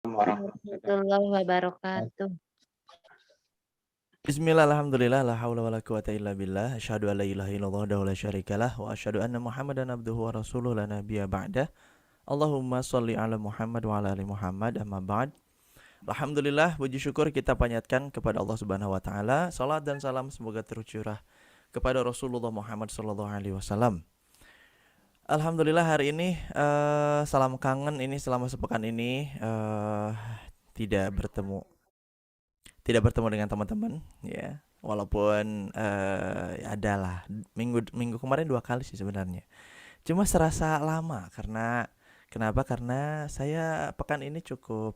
Warahmatullahi wabarakatuh. Bismillah, alhamdulillah, la haula wa la quwata illa billah. Asyhadu an la ilaha illallah wa la syarikalah wa asyhadu anna Muhammadan abduhu wa rasuluh la nabiyya ba'dah. Allahumma sholli ala Muhammad wa ala ali Muhammad amma ba'd. Alhamdulillah, puji syukur kita panjatkan kepada Allah Subhanahu wa taala. Salat dan salam semoga tercurah kepada Rasulullah Muhammad sallallahu alaihi wasallam. Alhamdulillah hari ini salam kangen ini selama sepekan ini tidak bertemu dengan teman-teman ya, walaupun adalah minggu kemarin 2 kali sih sebenarnya, cuma serasa lama karena kenapa, karena saya pekan ini cukup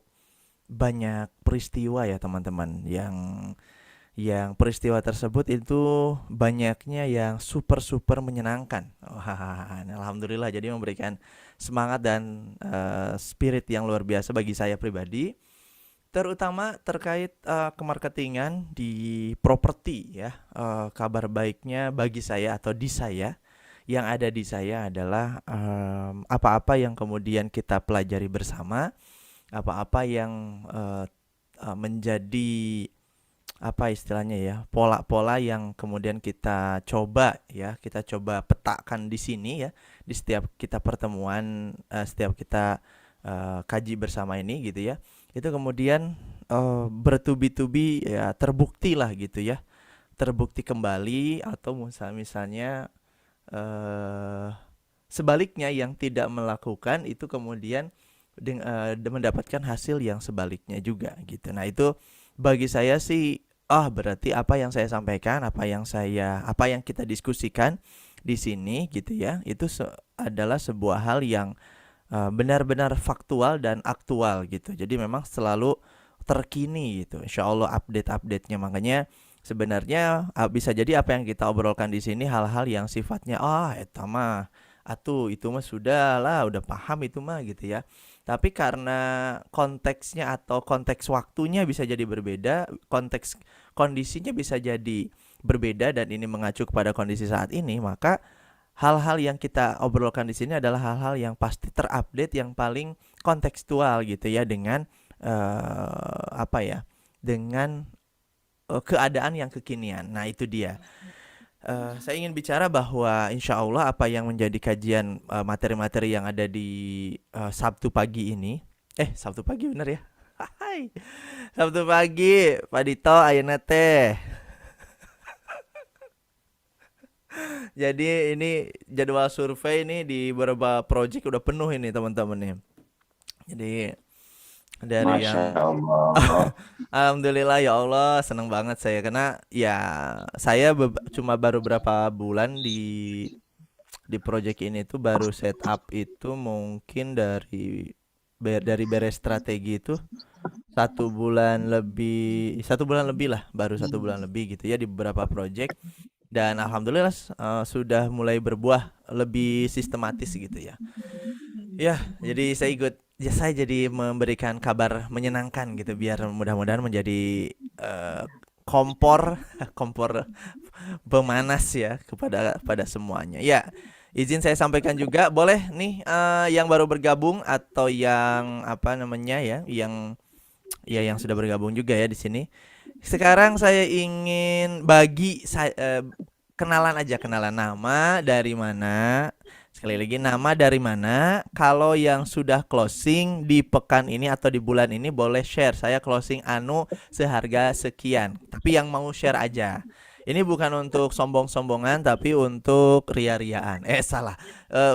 banyak peristiwa ya teman-teman, yang peristiwa tersebut itu banyaknya yang super menyenangkan. Wah, alhamdulillah, jadi memberikan semangat dan spirit yang luar biasa bagi saya pribadi, terutama terkait kemarketingan di properti ya. Kabar baiknya bagi saya atau di saya, yang ada di saya adalah apa-apa yang kemudian kita pelajari bersama, apa-apa yang menjadi apa istilahnya ya, pola-pola yang kemudian kita coba petakan di sini ya, di setiap kita pertemuan, setiap kita kaji bersama ini gitu ya, itu kemudian bertubi-tubi ya, terbukti lah gitu ya, terbukti kembali, atau misalnya sebaliknya yang tidak melakukan itu kemudian mendapatkan hasil yang sebaliknya juga gitu. Nah itu bagi saya sih, berarti apa yang saya sampaikan, apa yang kita diskusikan di sini gitu ya, itu adalah sebuah hal yang benar-benar faktual dan aktual gitu. Jadi memang selalu terkini gitu. Insya Allah update-update-nya. Makanya sebenarnya bisa jadi apa yang kita obrolkan di sini hal-hal yang sifatnya eta mah itu mah sudah lah, udah paham itu mah gitu ya. Tapi karena konteksnya atau konteks waktunya bisa jadi berbeda, konteks kondisinya bisa jadi berbeda, dan ini mengacu kepada kondisi saat ini, maka hal-hal yang kita obrolkan di sini adalah hal-hal yang pasti terupdate, yang paling kontekstual gitu ya, dengan dengan keadaan yang kekinian. Nah itu dia. Saya ingin bicara bahwa insya Allah apa yang menjadi kajian materi-materi yang ada di Sabtu pagi ini, Sabtu pagi bener ya? Hai, Sabtu pagi, Pak Dito, ayeuna teh. Jadi ini jadwal survei ini di beberapa project udah penuh ini teman-teman nih. Jadi dari Masya yang Allah. Alhamdulillah ya Allah, senang banget saya karena ya saya cuma baru berapa bulan di project ini tuh, baru setup itu mungkin dari beres strategi itu 1 bulan lebih lah, baru 1 bulan lebih gitu ya di beberapa project. Dan alhamdulillah sudah mulai berbuah lebih sistematis gitu ya. Ya, jadi saya jadi memberikan kabar menyenangkan gitu, biar mudah-mudahan menjadi kompor kompor pemanas ya pada semuanya. Ya, izin saya sampaikan juga, boleh nih yang baru bergabung atau yang apa namanya ya, yang sudah bergabung juga ya di sini. Sekarang saya ingin kenalan aja, kenalan nama dari mana. Sekali lagi, nama dari mana. Kalau yang sudah closing di pekan ini atau di bulan ini boleh share. Saya closing seharga sekian. Tapi yang mau share aja. Ini bukan untuk sombong-sombongan, tapi untuk ria-riaan. Salah.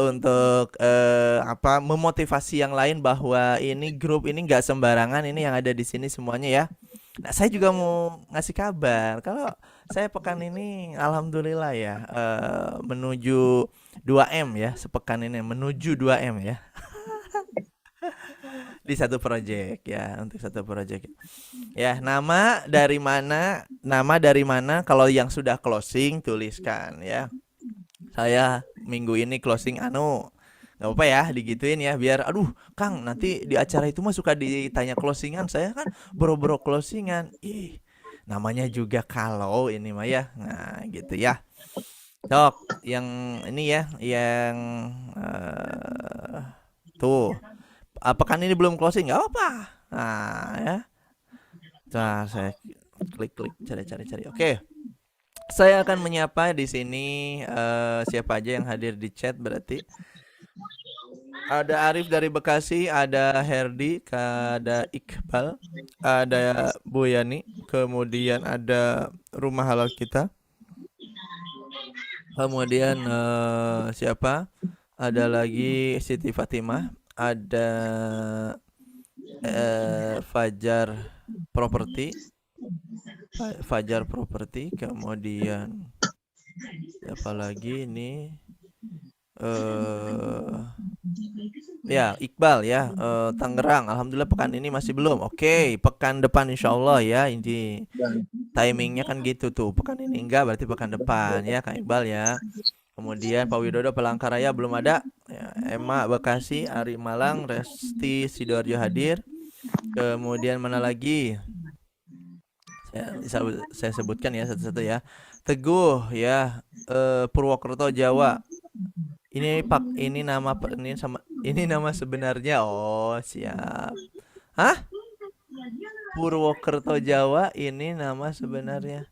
Untuk memotivasi yang lain bahwa ini grup ini nggak sembarangan. Ini yang ada di sini semuanya ya. Nah, saya juga mau ngasih kabar kalau saya pekan ini alhamdulillah ya, menuju 2M ya, sepekan ini menuju 2M ya. Di satu project ya, untuk satu project. Ya, nama dari mana kalau yang sudah closing tuliskan ya. Saya minggu ini closing nggak apa ya digituin ya, biar aduh Kang nanti di acara itu mah suka ditanya closingan, saya kan boro-boro closingan, namanya juga kalau ini mah ya, nah gitu ya. Dok, yang ini ya, yang tuh pekan ini belum closing nggak apa, Nah, ya. Nah, saya klik cari. Oke. Saya akan menyapa di sini siapa aja yang hadir di chat berarti. Ada Arif dari Bekasi, ada Herdi, ada Iqbal, ada Bu Yani, kemudian ada Rumah Halal Kita. Kemudian siapa? Ada lagi Siti Fatimah, ada Fajar Property, kemudian siapa lagi ini? Ya Iqbal ya, Tangerang. Alhamdulillah pekan ini masih belum. Oke, pekan depan insya Allah ya. Ini timingnya kan gitu tuh. Pekan ini enggak, berarti pekan depan ya Kang Iqbal ya. Kemudian Pak Widodo Palangkaraya belum ada. Ya, Emma Bekasi, Ari Malang, Resti Sidoarjo hadir. Kemudian mana lagi? Saya sebutkan ya satu-satu ya. Teguh ya, Purwokerto Jawa. Ini nama sebenarnya. Oh, siap. Hah? Purwokerto Jawa ini nama sebenarnya.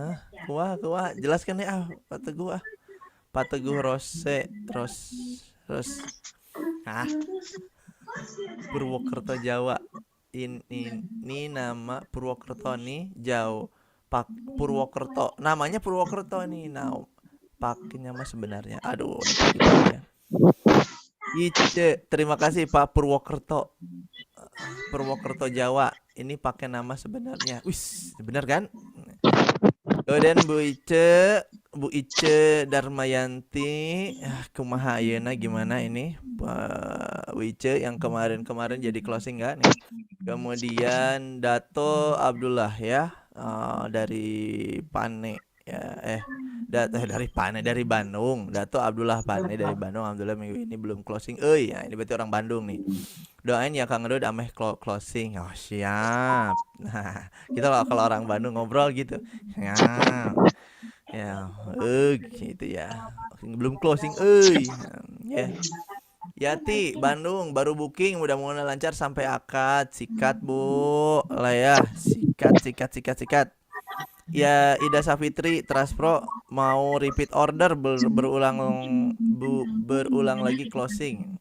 Hah? Kuah. Jelaskan ya Pak Teguh Pak Teguh Rose. Hah? Purwokerto Jawa. Ini nama Purwokerto nih jauh. Pak Purwokerto. Namanya Purwokerto nih. Nah, pakai nama sebenarnya. Aduh, ya. Ice, terima kasih Pak Purwokerto Jawa. Ini pakai nama sebenarnya. Wis, benar kan? Kemudian Bu Ice Darmayanti. Kumaha ayeuna gimana ini? Bu Ice yang kemarin jadi closing enggak nih? Kemudian Dato Abdullah ya, dari Pane ya. Dari Bandung. Dato Abdullah Pane dari Bandung. Alhamdulillah minggu ini belum closing. Ya ini berarti orang Bandung nih. Doain ya Kang Rud ameh closing. Oh siap. Nah, kita kalau orang Bandung ngobrol gitu. Ya, gitu ya. Belum closing, ya. Yati, Bandung baru booking, mudah-mudahan lancar sampai akad. Sikat Bu, lah ya. Sikat. Ya, Ida Safitri, Transpro mau repeat order berulang lagi closing.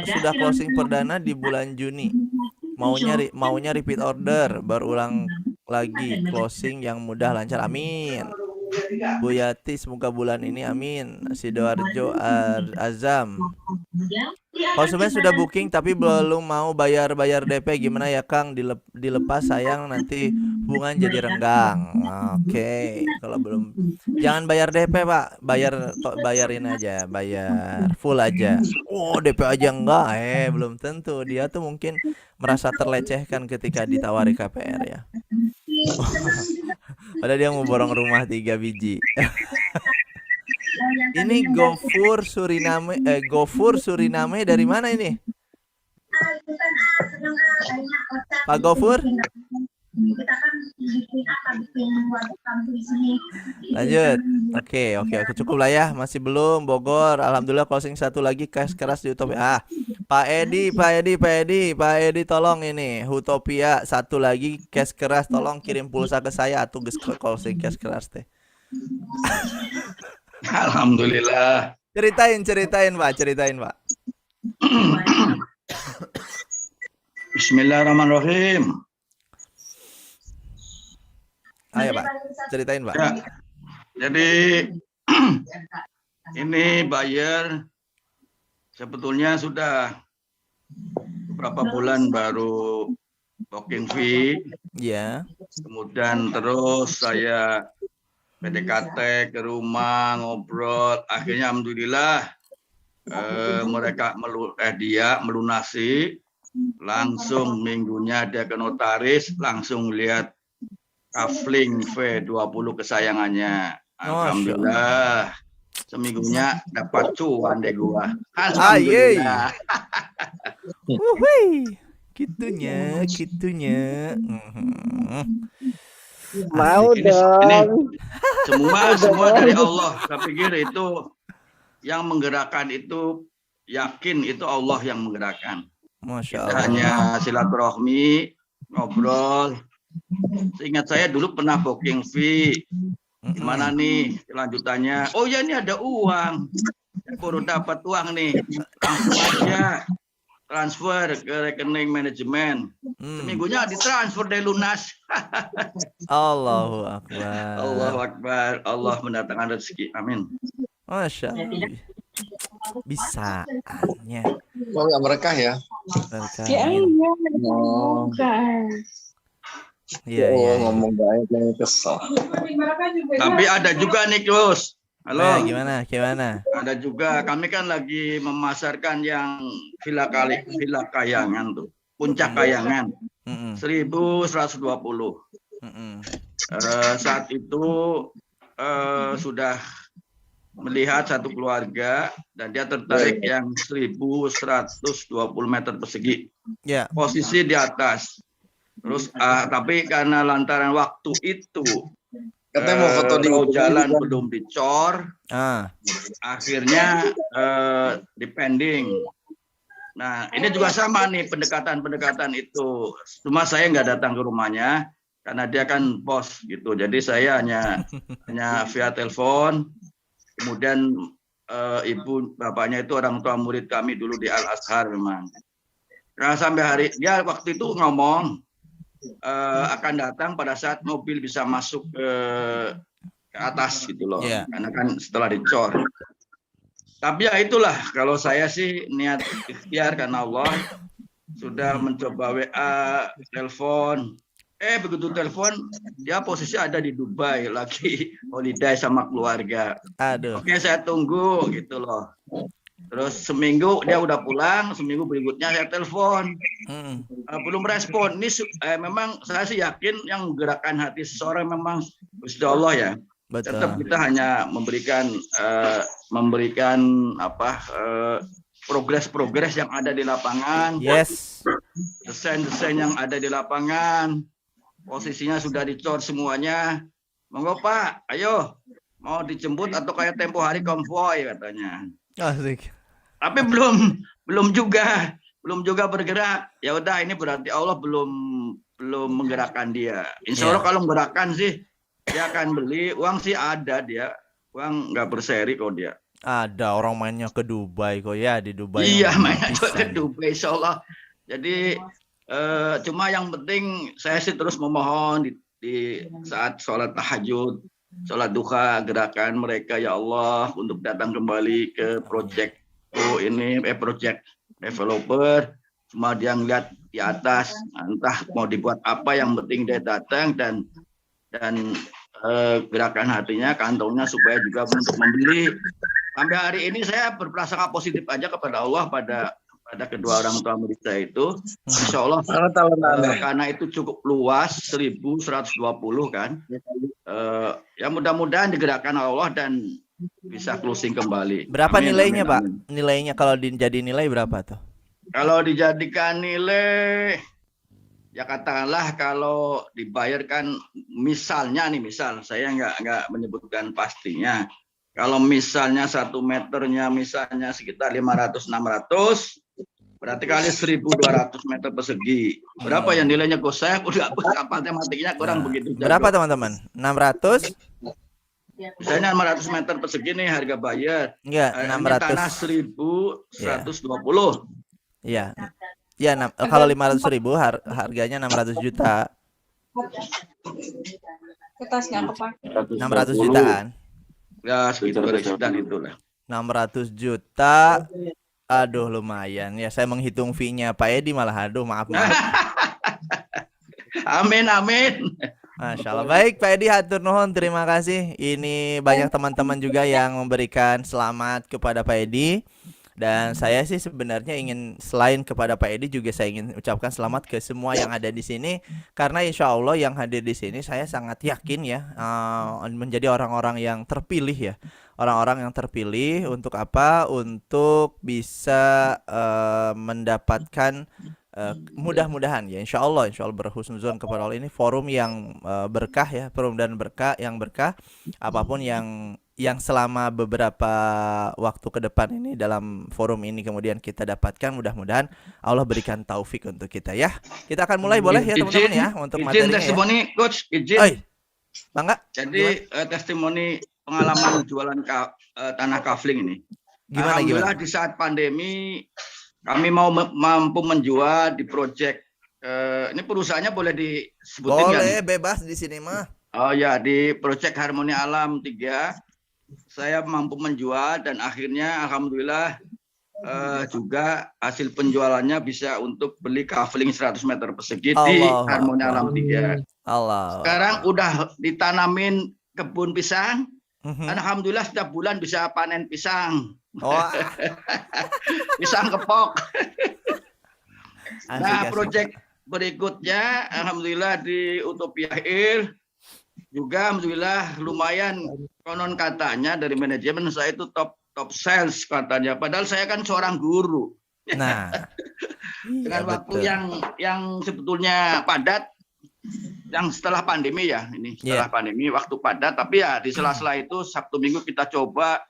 Sudah closing perdana di bulan Juni. Maunya repeat order, berulang lagi closing yang mudah lancar. Amin. Bu Yati semoga bulan ini amin. Sidoarjo Azam. Konsumen sudah booking tapi belum mau bayar DP, gimana ya Kang? Dilepas sayang nanti hubungan jadi renggang. Oke, kalau belum jangan bayar DP Pak, bayarin aja, bayar full aja. Oh DP aja enggak, belum tentu. Dia tuh mungkin merasa terlecehkan ketika ditawari KPR ya. Padahal dia mau borong rumah 3 biji. Ini Gofur Suriname dari mana ini? Pak Gofur? Lanjut. Oke, cukup lah ya. Masih belum Bogor. Alhamdulillah closing satu lagi cash keras di Utopia. Pak Edi tolong ini Utopia satu lagi cash keras, tolong kirim pulsa ke saya atau closing cash keras teh. Alhamdulillah. Ceritain Pak. Bismillahirrahmanirrahim. Ayo Pak, ceritain Pak. Ya, jadi ini buyer sebetulnya sudah beberapa bulan baru booking fee. Ya. Kemudian terus saya PDKT ke rumah, ngobrol. Akhirnya alhamdulillah dia melunasi. Langsung minggunya dia ke notaris, langsung lihat kafling V20 kesayangannya. Alhamdulillah. Seminggunya dapat cuan deh gua. Alhamdulillah. Gitunya. Mau dong. Ini semua dari Allah. Saya pikir itu yang menggerakkan itu, yakin itu Allah yang menggerakkan. Masya Kita Allah. hanya silaturahmi, ngobrol. Seingat saya dulu pernah booking fee. Gimana nih kelanjutannya? Oh ya, ini ada uang. Saya baru dapat uang nih. Langsung aja transfer ke rekening manajemen. Seminggunya ditransfer dari lunas. Allahu Akbar. Allahu Akbar. Allah mendatangkan rezeki. Amin. Masya Allah. Bisaannya. Oh, nggak berkah ya? Berkah. Ya Amin. iya, Oh, bukan. Iya, iya. ngomong baik yang kesel. Tapi ada juga nih, Gus. Halo. Gimana? Ada juga. Kami kan lagi memasarkan yang villa Kayangan tuh. Puncak Kayangan. 1.120. Saat itu sudah melihat satu keluarga dan dia tertarik yang 1.120 meter persegi. Ya. Posisi di atas. Terus tapi karena lantaran waktu itu Katanya mau foto di jalan belum dicor, akhirnya dipending. Nah, ini juga sama nih pendekatan itu. Cuma saya nggak datang ke rumahnya karena dia kan bos gitu. Jadi saya hanya via telepon. Kemudian ibu bapaknya itu orang tua murid kami dulu di Al Azhar memang. Nah, sampai hari dia waktu itu ngomong akan datang pada saat mobil bisa masuk ke atas gitu loh. Karena kan setelah dicor. Tapi ya itulah, kalau saya sih niat ikhtiar karena Allah sudah mencoba WA, telepon. Begitu telepon, dia posisi ada di Dubai lagi holiday sama keluarga. Aduh. Oke, saya tunggu gitu loh. Terus seminggu dia udah pulang, seminggu berikutnya saya telepon. Belum respon. Ini memang saya sih yakin yang menggerakkan hati seseorang memang Gusti Allah ya. Betul. Tetap kita hanya memberikan progres yang ada di lapangan. Yes. Desain-desain yang ada di lapangan. Posisinya sudah dicor semuanya. Monggo Pak, ayo mau dijemput atau kayak tempo hari konvoy katanya. Asik. Tapi belum juga bergerak. Ya udah, ini berarti Allah belum menggerakkan dia. Insya Allah kalau menggerakkan sih dia akan beli. Uang sih ada dia. Uang nggak berseri kok dia. Ada orang mainnya ke Dubai kok ya, di Dubai. Iya, mainnya ke Dubai insya Allah. Jadi cuma yang penting saya sih terus memohon di saat sholat tahajud, sholat duha, gerakan mereka ya Allah untuk datang kembali ke project developer. Cuma dia ngeliat di atas, entah mau dibuat apa, yang penting dia datang dan gerakan hatinya, kantongnya supaya juga untuk membeli. Sampai hari ini saya berprasangka positif aja kepada Allah pada kedua orang tua murid saya itu. Insya Allah karena itu cukup luas, 1.120 kan. Ya mudah-mudahan digerakkan Allah dan bisa closing kembali. Berapa Amin, nilainya amin, Pak? amin. Nilainya kalau jadi nilai berapa tuh? Kalau dijadikan nilai, ya katakanlah kalau dibayarkan misalnya nih, saya nggak menyebutkan pastinya. Kalau misalnya 1 meternya misalnya sekitar 500-600, berarti kali 1.200 meter persegi. Berapa yang nilainya kok? Saya udah matematiknya kurang begitu. Berapa teman-teman? 600? Misalnya 500 meter persegi nih harga bayar. Enggak, Ini 600. tanah 1.120. Iya. Ya, kalau 500.000 harganya 600 juta. Kertas nggak kepake. 600 jutaan. Ya sekitar itulah. 600 juta. Aduh, lumayan. Ya, saya menghitung fee-nya Pak Edi malah maaf. Amin. Masya Allah. Baik Pak Edi, hatur nuhun, terima kasih. Ini banyak teman-teman juga yang memberikan selamat kepada Pak Edi. Dan saya sih sebenarnya ingin selain kepada Pak Edi juga saya ingin ucapkan selamat ke semua yang ada di sini, karena insya Allah yang hadir di sini saya sangat yakin ya menjadi orang-orang yang terpilih ya, orang-orang yang terpilih untuk apa? Untuk bisa mendapatkan mudah-mudahan ya insya Allah berhusnuzon kepada Allah, ini forum yang berkah ya, forum dan berkah yang berkah. Apapun yang yang selama beberapa waktu ke depan ini dalam forum ini kemudian kita dapatkan, mudah-mudahan Allah berikan taufik untuk kita ya. Kita akan mulai boleh ya teman-teman ya untuk izin materinya ya. testimoni coach, izin. Oi, Bangga. Jadi testimoni pengalaman jualan tanah kafling ini. Gimana? Alhamdulillah di saat pandemi kami mampu menjual di proyek ini perusahaannya boleh disebutin kan? Boleh, bebas di sini mah. Oh ya, di proyek Harmoni Alam 3 saya mampu menjual dan akhirnya alhamdulillah juga hasil penjualannya bisa untuk beli kafling 100 meter persegi di Harmoni Alam 3. Allah. Sekarang udah ditanamin kebun pisang. Alhamdulillah setiap bulan bisa panen pisang. Oh. Pisang kepok. Asik, Nah, asik. proyek berikutnya alhamdulillah di Utopia Hill juga alhamdulillah lumayan, konon katanya dari manajemen saya itu top sales katanya, padahal saya kan seorang guru. Nah, dengan iya, waktu betul. yang sebetulnya padat, yang setelah pandemi ya, ini setelah pandemi waktu padat, tapi ya di sela-sela itu Sabtu Minggu kita coba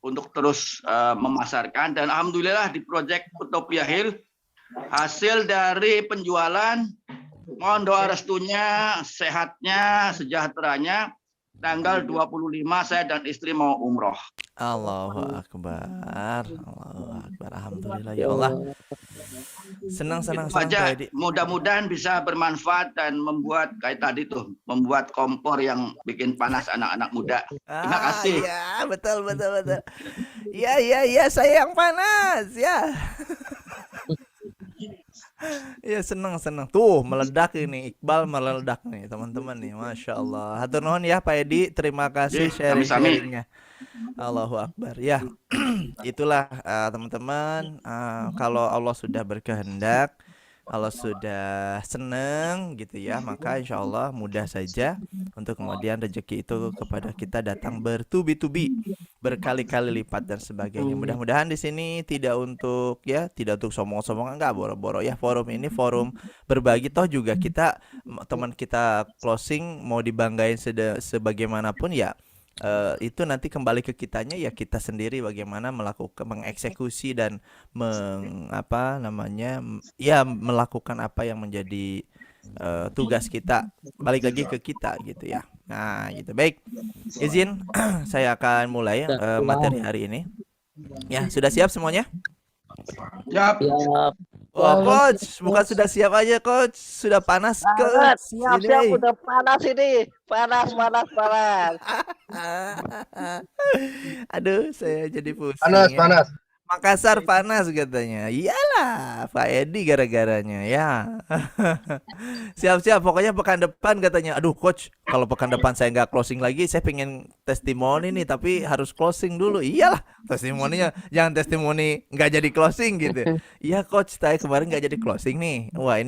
untuk terus memasarkan, dan alhamdulillah di proyek Utopia Hill hasil dari penjualan, mohon doa restunya, sehatnya, sejahteranya, tanggal 25 saya dan istri mau umroh. Allahu Akbar. Allahu Akbar. Alhamdulillah ya Allah. Senang aja. Pak Edi. Mudah-mudahan bisa bermanfaat dan membuat kayak tadi tuh, membuat kompor yang bikin panas anak-anak muda. Terima kasih. Ya, betul. Ya, saya yang panas ya. Ya, senang. Tuh meledak ini, Iqbal meledak nih teman-teman nih, masya Allah. Hatur nuhun ya Pak Edi, terima kasih sharing-sharingnya. Allahu Akbar ya. Itulah teman-teman, kalau Allah sudah berkehendak, Allah sudah senang gitu ya, maka insya Allah mudah saja untuk kemudian rezeki itu kepada kita datang bertubi-tubi, berkali-kali lipat dan sebagainya. Mudah-mudahan di sini tidak untuk sombong-sombongan, enggak boro-boro ya. Forum ini forum berbagi, toh juga kita teman kita closing mau dibanggain sebagaimanapun ya. Itu nanti kembali ke kitanya ya, kita sendiri bagaimana melakukan mengeksekusi dan melakukan apa yang menjadi tugas kita, balik lagi ke kita gitu ya. Nah gitu, baik, izin saya akan mulai materi hari ini ya. Sudah siap semuanya? Siap. Oh, coach, bukan sudah siap aja, coach. Sudah panas, coach. Siap, udah panas ini. Panas. Aduh, saya jadi pusing. Panas. Makassar panas katanya. Iyalah, Pak Edi gara-garanya ya. Siap-siap, pokoknya pekan depan katanya. Aduh, coach, kalau pekan depan saya nggak closing lagi, saya pengen testimoni nih, tapi harus closing dulu. Iyalah, testimoninya jangan testimoni nggak jadi closing gitu. Iya, coach, saya kemarin nggak jadi closing nih. Wah,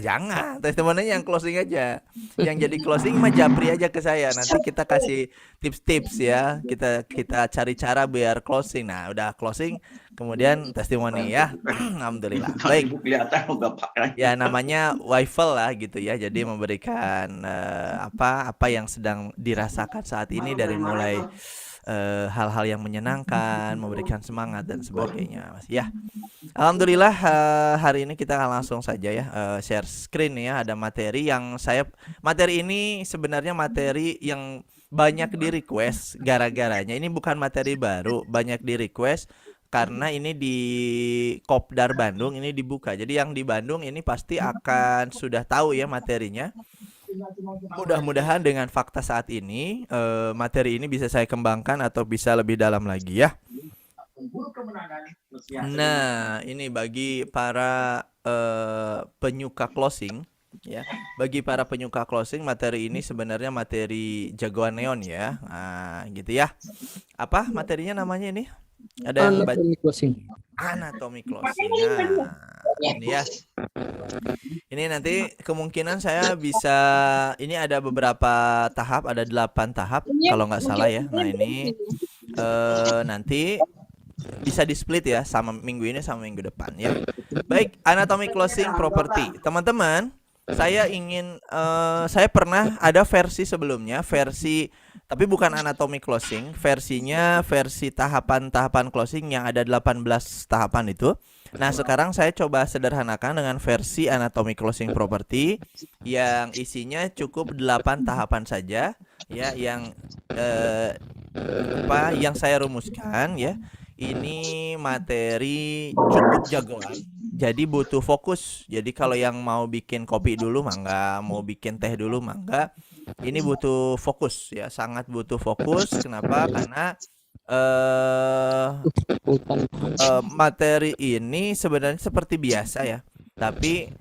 jangan. Testimoninya yang closing aja. Yang jadi closing mah japri aja ke saya. Nanti kita kasih tips-tips ya. Kita cari cara biar closing. Nah, udah closing, kemudian testimoni ya. Alhamdulillah. Baik. Ya, namanya waifel lah gitu ya. Jadi memberikan apa yang sedang dirasakan saat ini, dari mulai hal-hal yang menyenangkan, memberikan semangat dan sebagainya, Mas. Ya. Alhamdulillah, hari ini kita akan langsung saja ya share screen ya. Ada materi ini sebenarnya materi yang banyak di request, gara-garanya ini bukan materi baru, banyak di request karena ini di Kopdar Bandung ini dibuka. Jadi yang di Bandung ini pasti akan sudah tahu ya materinya. Mudah-mudahan dengan fakta saat ini materi ini bisa saya kembangkan atau bisa lebih dalam lagi ya. Nah, ini bagi para penyuka closing ya. Bagi para penyuka closing, materi ini sebenarnya materi jagoan neon ya. Nah, gitu ya. Apa materinya namanya ini? Ada yang anatomi closing. Nah, ini ya. Ini nanti kemungkinan saya bisa, ini ada beberapa tahap, ada 8 tahap kalau nggak salah ya. Nah, ini nanti bisa di split ya, sama minggu ini sama minggu depan ya. Baik, anatomi closing property. Teman-teman, saya pernah ada versi sebelumnya, versi Tapi bukan anatomy closing, versinya versi tahapan-tahapan closing yang ada 18 tahapan itu. Nah, sekarang saya coba sederhanakan dengan versi anatomy closing property yang isinya cukup 8 tahapan saja ya, yang yang saya rumuskan ya. Ini materi cukup jagoan. Jadi butuh fokus. Jadi kalau yang mau bikin kopi dulu mangga, mau bikin teh dulu mangga. Ini butuh fokus ya, sangat butuh fokus. Kenapa? Karena materi ini sebenarnya seperti biasa ya, tapi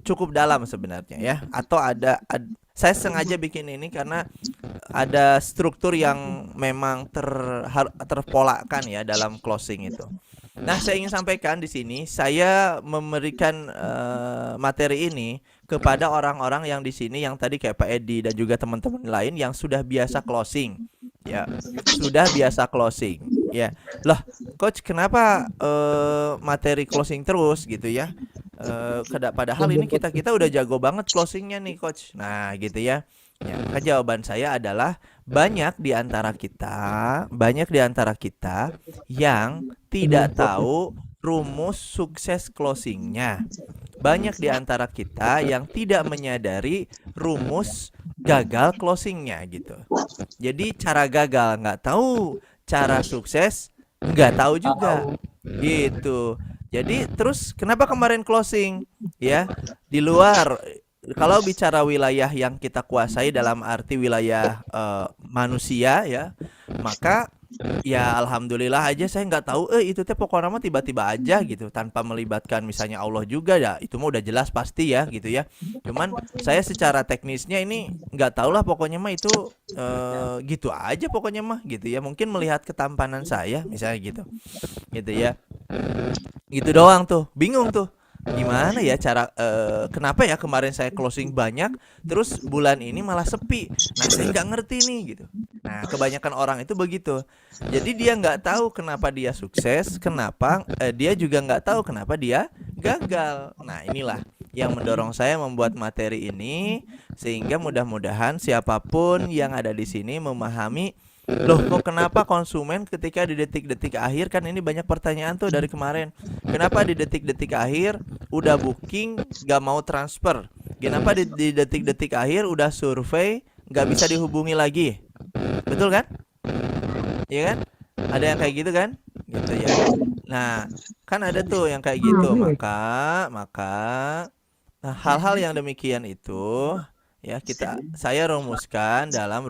cukup dalam sebenarnya ya. Atau saya sengaja bikin ini karena ada struktur yang memang terpolakan ya dalam closing itu. Nah, saya ingin sampaikan di sini, saya memberikan materi ini kepada orang-orang yang di sini yang tadi kayak Pak Edi dan juga teman-teman lain yang sudah biasa closing. Ya, sudah biasa closing. Ya, loh, coach, kenapa materi closing terus gitu ya? Padahal ini kita udah jago banget closingnya nih, coach. Nah, gitu ya. Ya, maka jawaban saya adalah banyak di antara kita yang tidak tahu rumus sukses closingnya. Banyak di antara kita yang tidak menyadari rumus gagal closingnya gitu. Jadi cara gagal nggak tahu, cara sukses nggak tahu juga gitu. Jadi terus kenapa kemarin closing ya di luar? Kalau bicara wilayah yang kita kuasai dalam arti wilayah manusia ya, maka ya alhamdulillah aja saya nggak tahu itu teh pokoknya mah tiba-tiba aja gitu tanpa melibatkan misalnya Allah juga ya, itu mah udah jelas pasti ya gitu ya. Cuman saya secara teknisnya ini nggak tahu lah, pokoknya mah itu gitu aja pokoknya mah gitu ya. Mungkin melihat ketampanan saya misalnya gitu ya, gitu doang tuh, bingung tuh. Gimana ya cara kenapa ya kemarin saya closing banyak terus bulan ini malah sepi. Nah, saya nggak ngerti nih gitu. Nah, kebanyakan orang itu begitu. Jadi dia nggak tahu kenapa dia sukses, kenapa dia juga nggak tahu kenapa dia gagal. Nah, inilah yang mendorong saya membuat materi ini sehingga mudah-mudahan siapapun yang ada di sini memahami, loh kok kenapa konsumen ketika di detik-detik akhir, kan ini banyak pertanyaan tuh dari kemarin. Kenapa di detik-detik akhir udah booking gak mau transfer? Kenapa di detik-detik akhir udah survei gak bisa dihubungi lagi? Betul kan? Iya kan? Ada yang kayak gitu kan? Gitu ya. Nah, kan ada tuh yang kayak gitu. Maka hal-hal yang demikian itu ya saya rumuskan dalam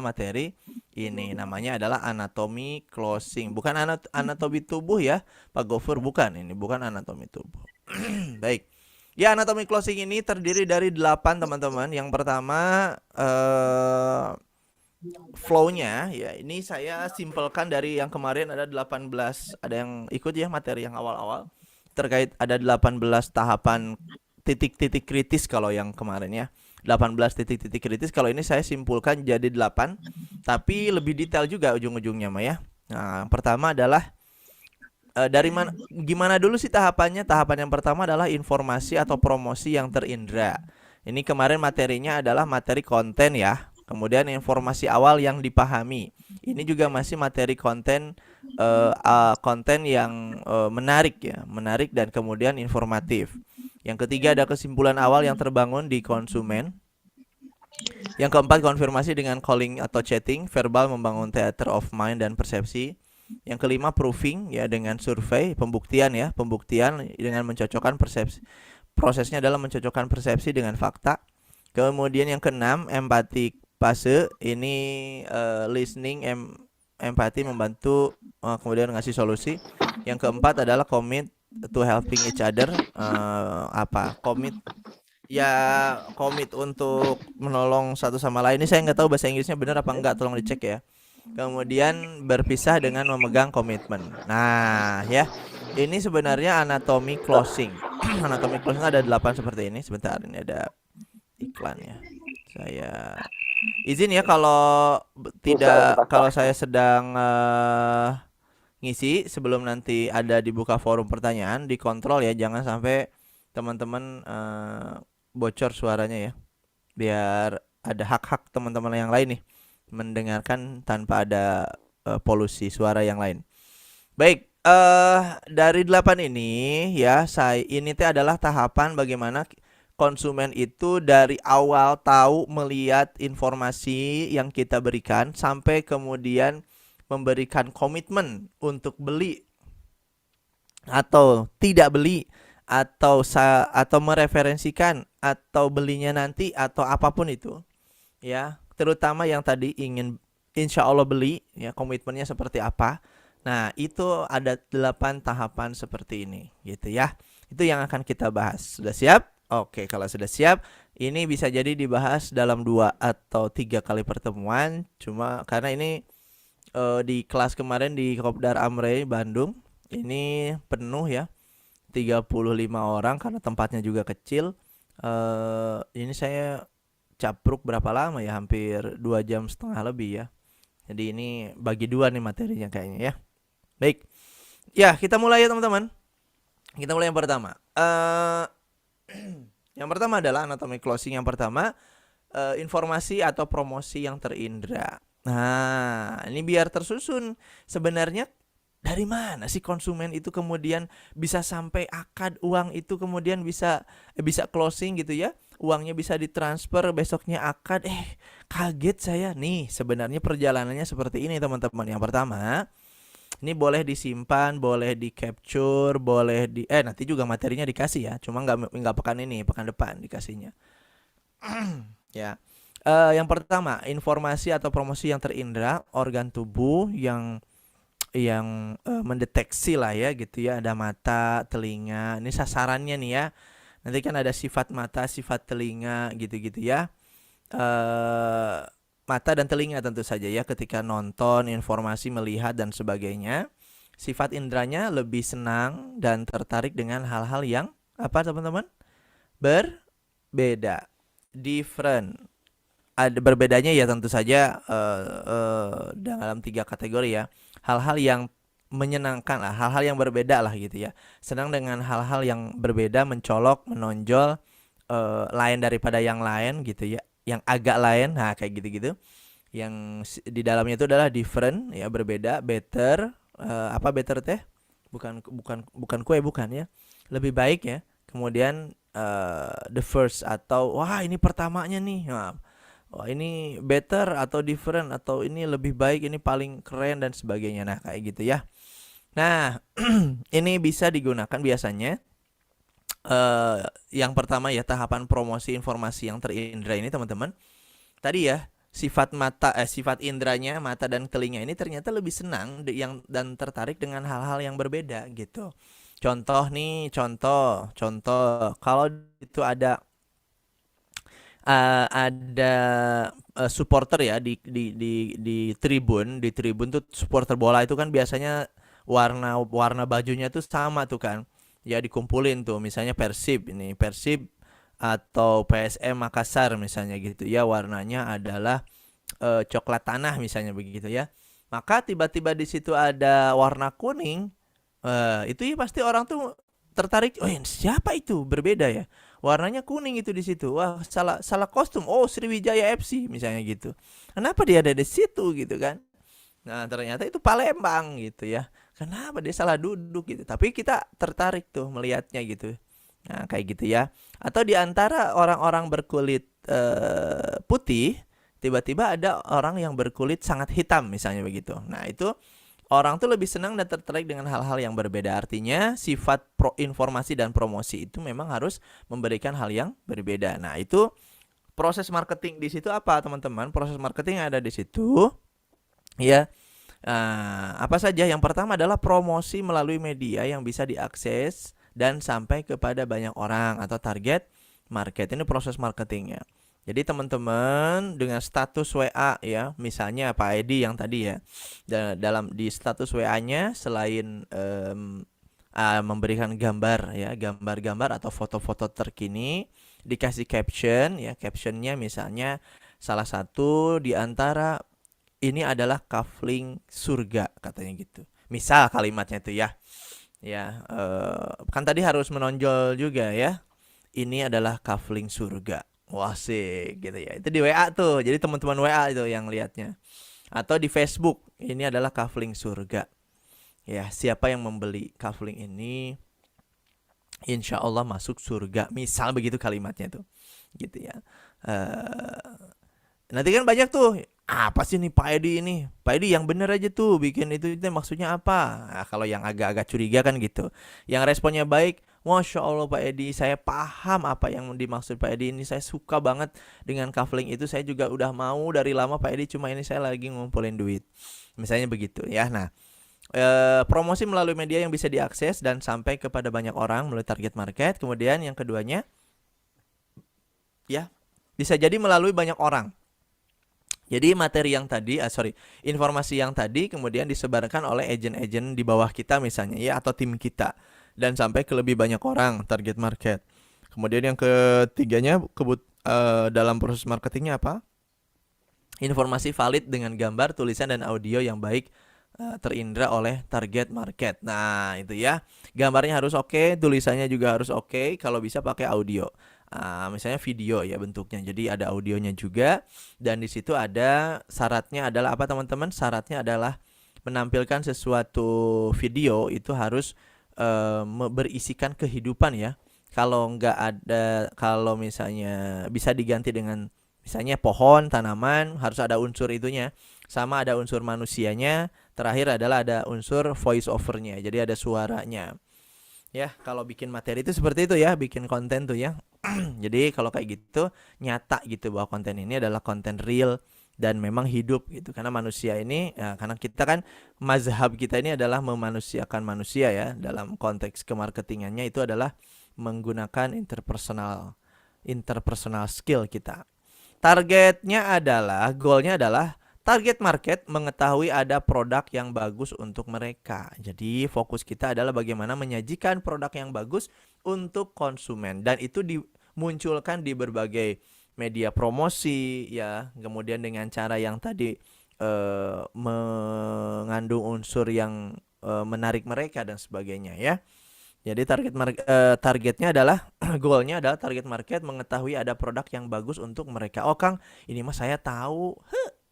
materi ini, namanya adalah anatomi closing. Bukan anatomi tubuh ya, Pak Gofur, bukan. Ini bukan anatomi tubuh. Baik. Ya, anatomi closing ini terdiri dari 8 teman-teman. Yang pertama flow-nya ya, ini saya simpelkan dari yang kemarin ada 18. Ada yang ikut ya materi yang awal-awal. Terkait ada 18 tahapan titik-titik kritis kalau yang kemarin ya. 18 titik-titik kritis, kalau ini saya simpulkan jadi 8, tapi lebih detail juga ujung-ujungnya mah ya. Nah, yang pertama adalah gimana dulu sih tahapannya? Tahapan yang pertama adalah informasi atau promosi yang terindra. Ini kemarin materinya adalah materi konten ya. Kemudian informasi awal yang dipahami. Ini juga masih materi konten yang menarik ya, menarik dan kemudian informatif. Yang ketiga ada kesimpulan awal yang terbangun di konsumen. Yang keempat konfirmasi dengan calling atau chatting, verbal membangun theater of mind dan persepsi. Yang kelima proving ya dengan survei, pembuktian dengan mencocokkan persepsi. Prosesnya adalah mencocokkan persepsi dengan fakta. Kemudian yang keenam empati fase, ini listening, empati membantu kemudian ngasih solusi. Yang keempat adalah commit to helping each other, komit untuk menolong satu sama lain. Ini saya nggak tahu bahasa Inggrisnya benar apa enggak, tolong dicek ya. Kemudian berpisah dengan memegang komitmen. Nah ya, ini sebenarnya anatomi closing. Anatomi closing ada 8 seperti ini. Sebentar, ini ada iklannya. Saya izin ya kalau saya sedang ngisi, sebelum nanti ada dibuka forum pertanyaan, dikontrol ya, jangan sampai teman-teman bocor suaranya ya, biar ada hak-hak teman-teman yang lain nih mendengarkan tanpa ada polusi suara yang lain. Baik, dari 8 ini ya, ini adalah tahapan bagaimana konsumen itu dari awal tahu melihat informasi yang kita berikan sampai kemudian memberikan komitmen untuk beli atau tidak beli atau mereferensikan atau belinya nanti atau apapun itu ya, terutama yang tadi ingin insya Allah beli ya, komitmennya seperti apa. Nah, itu ada 8 tahapan seperti ini gitu ya. Itu yang akan kita bahas. Sudah siap? Oke, kalau sudah siap, ini bisa jadi dibahas dalam 2 atau 3 kali pertemuan. Cuma karena ini di kelas kemarin di Kopdar Amrei Bandung, ini penuh ya. 35 orang karena tempatnya juga kecil. Ini saya capruk berapa lama ya? Hampir 2,5 jam lebih ya. Jadi ini bagi 2 nih materinya kayaknya ya. Baik, ya kita mulai ya teman-teman. Kita mulai yang pertama. Yang pertama adalah anatomi closing. Yang pertama, informasi atau promosi yang terindra. Nah, ini biar tersusun. Sebenarnya dari mana sih konsumen itu kemudian bisa sampai akad uang itu kemudian bisa closing gitu ya. Uangnya bisa ditransfer, besoknya akad. Kaget saya. Nih, sebenarnya perjalanannya seperti ini teman-teman. Yang pertama, ini boleh disimpan, boleh di capture, boleh nanti juga materinya dikasih ya. Cuma nggak pekan ini, pekan depan dikasihnya. Ya. Yang pertama, informasi atau promosi yang terindra, organ tubuh yang mendeteksi lah ya gitu ya. Ada mata, telinga. Ini sasarannya nih ya. Nanti kan ada sifat mata, sifat telinga gitu-gitu ya. Mata dan telinga tentu saja ya, ketika nonton, informasi, melihat dan sebagainya. Sifat indranya lebih senang dan tertarik dengan hal-hal yang apa teman-teman? Berbeda. Different. Ada berbedanya ya tentu saja dalam 3 kategori ya. Hal-hal yang menyenangkan lah, hal-hal yang berbeda lah gitu ya. Senang dengan hal-hal yang berbeda, mencolok, menonjol, lain daripada yang lain gitu ya. Yang agak lain, nah kayak gitu-gitu. Yang di dalamnya itu adalah different ya, berbeda, better, apa better teh? Bukan kue, bukan ya. Lebih baik ya. Kemudian the first atau wah ini pertamanya nih. Nah, wah ini better atau different atau ini lebih baik, ini paling keren dan sebagainya. Nah, kayak gitu ya. Nah, ini bisa digunakan biasanya yang pertama ya, tahapan promosi informasi yang terindra ini teman-teman. Tadi ya, sifat indranya, mata dan telinga ini ternyata lebih senang dan tertarik dengan hal-hal yang berbeda gitu. Contoh kalau itu ada supporter ya di tribun tuh, supporter bola itu kan biasanya warna bajunya tuh sama tuh kan. Ya dikumpulin tuh, misalnya Persib atau PSM Makassar misalnya gitu ya, warnanya adalah coklat tanah misalnya begitu ya. Maka tiba-tiba di situ ada warna kuning, itu ya pasti orang tuh tertarik. Oh siapa itu, berbeda ya, warnanya kuning itu di situ. Wah salah kostum. Oh Sriwijaya FC misalnya gitu. Kenapa dia ada di situ gitu kan? Nah ternyata itu Palembang gitu ya. Kenapa dia salah duduk gitu. Tapi kita tertarik tuh melihatnya gitu. Nah kayak gitu ya. Atau di antara orang-orang berkulit putih, tiba-tiba ada orang yang berkulit sangat hitam misalnya begitu. Nah itu orang tuh lebih senang dan tertarik dengan hal-hal yang berbeda. Artinya sifat informasi dan promosi itu memang harus memberikan hal yang berbeda. Nah itu proses marketing di situ apa teman-teman? Proses marketing yang ada di situ ya. Apa saja? Yang pertama adalah promosi melalui media yang bisa diakses dan sampai kepada banyak orang atau target market. Ini proses marketingnya. Jadi teman-teman dengan status WA ya, misalnya Pak Edi yang tadi ya, di status WA-nya selain memberikan gambar ya, gambar-gambar atau foto-foto terkini, dikasih caption ya, captionnya misalnya salah satu di antara ini adalah kafling surga katanya gitu. Misal kalimatnya itu ya. Kan tadi harus menonjol juga ya. Ini adalah kafling surga. Wah sih gitu ya. Itu di WA tuh. Jadi teman-teman WA itu yang lihatnya. Atau di Facebook. Ini adalah kafling surga. Ya, siapa yang membeli kafling ini insya Allah masuk surga. Misal begitu kalimatnya tuh. Gitu ya. Nanti kan banyak tuh, apa sih nih Pak Edi ini? Pak Edi yang bener aja tuh bikin itu maksudnya apa? Nah, kalau yang agak-agak curiga kan gitu. Yang responnya baik, Masya Allah Pak Edi, saya paham apa yang dimaksud Pak Edi ini. Saya suka banget dengan kafling itu. Saya juga udah mau dari lama Pak Edi, cuma ini saya lagi ngumpulin duit. Misalnya begitu ya. Nah, promosi melalui media yang bisa diakses dan sampai kepada banyak orang melalui target market. Kemudian yang keduanya, ya bisa jadi melalui banyak orang. Jadi materi yang tadi, informasi yang tadi kemudian disebarkan oleh agen-agen di bawah kita misalnya ya, atau tim kita, dan sampai ke lebih banyak orang target market. Kemudian yang ketiganya dalam proses marketingnya apa? Informasi valid dengan gambar, tulisan, dan audio yang baik terindra oleh target market. Nah itu ya, gambarnya harus oke, tulisannya juga harus oke, kalau bisa pakai audio. Misalnya video ya bentuknya, jadi ada audionya juga, dan di situ ada syaratnya adalah apa teman-teman? Syaratnya adalah menampilkan sesuatu video itu harus berisikan kehidupan ya. Kalau nggak ada, kalau misalnya bisa diganti dengan misalnya pohon, tanaman, harus ada unsur itunya, sama ada unsur manusianya. Terakhir adalah ada unsur voice overnya, jadi ada suaranya. Ya, kalau bikin materi itu seperti itu ya, bikin konten tuh ya. Jadi kalau kayak gitu nyata gitu bahwa konten ini adalah konten real dan memang hidup gitu. Karena manusia ini ya, karena kita kan mazhab kita ini adalah memanusiakan manusia ya. Dalam konteks kemarketingannya itu adalah menggunakan interpersonal skill kita. Targetnya adalah, goalnya adalah target market mengetahui ada produk yang bagus untuk mereka. Jadi fokus kita adalah bagaimana menyajikan produk yang bagus untuk konsumen. Dan itu dimunculkan di berbagai media promosi ya. Kemudian dengan cara yang tadi mengandung unsur yang menarik mereka dan sebagainya ya. Jadi targetnya adalah goalnya adalah target market mengetahui ada produk yang bagus untuk mereka. Oh Kang, ini mah saya tahu.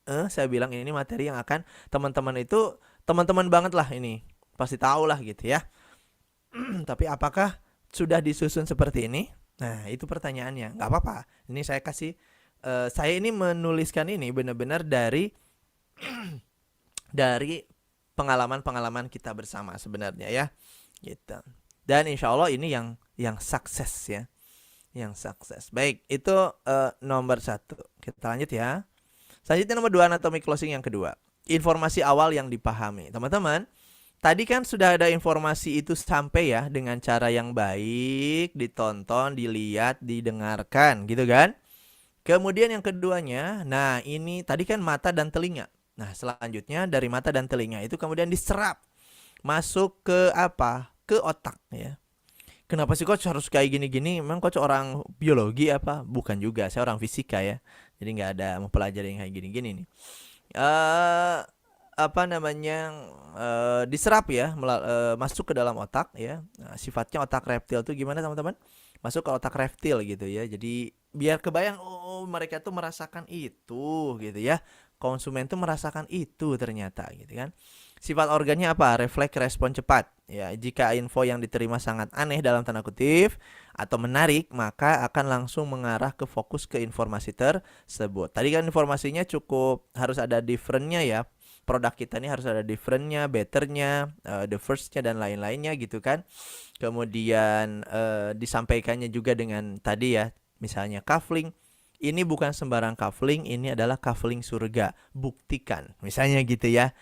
Saya bilang ini materi yang akan teman-teman banget lah ini. Pasti tahu lah gitu ya. Tapi apakah sudah disusun seperti ini? Nah itu pertanyaannya. Nggak apa-apa. Ini saya kasih, saya ini menuliskan ini benar-benar dari dari pengalaman-pengalaman kita bersama sebenarnya ya. Gitu. Dan insya Allah ini yang sukses ya. Yang sukses. Baik, itu nomor 1. Kita lanjut ya. Selanjutnya nomor 2, anatomi closing yang kedua. Informasi awal yang dipahami. Teman-teman, tadi kan sudah ada informasi itu sampai ya dengan cara yang baik, ditonton, dilihat, didengarkan gitu kan. Kemudian yang keduanya, nah ini tadi kan mata dan telinga. Nah selanjutnya dari mata dan telinga itu kemudian diserap. Masuk ke apa? Ke otak ya. Kenapa sih coach harus kayak gini-gini? Memang coach orang biologi apa? Bukan juga, saya orang fisika ya. Jadi nggak ada mempelajari yang kayak gini-gini nih. Diserap ya, masuk ke dalam otak ya. Nah, sifatnya otak reptil tuh gimana teman-teman? Masuk ke otak reptil gitu ya. Jadi biar kebayang, oh mereka tuh merasakan itu gitu ya. Konsumen tuh merasakan itu ternyata gitu kan. Sifat organnya apa? Refleks, respon cepat. Ya, jika info yang diterima sangat aneh dalam tanda kutip atau menarik, maka akan langsung mengarah ke fokus ke informasi tersebut. Tadi kan informasinya cukup harus ada different-nya ya. Produk kita ini harus ada different-nya, better-nya, the first-nya dan lain-lainnya gitu kan. Kemudian disampaikannya juga dengan tadi ya, misalnya kafling. Ini bukan sembarang kafling, ini adalah kafling surga. Buktikan, misalnya gitu ya.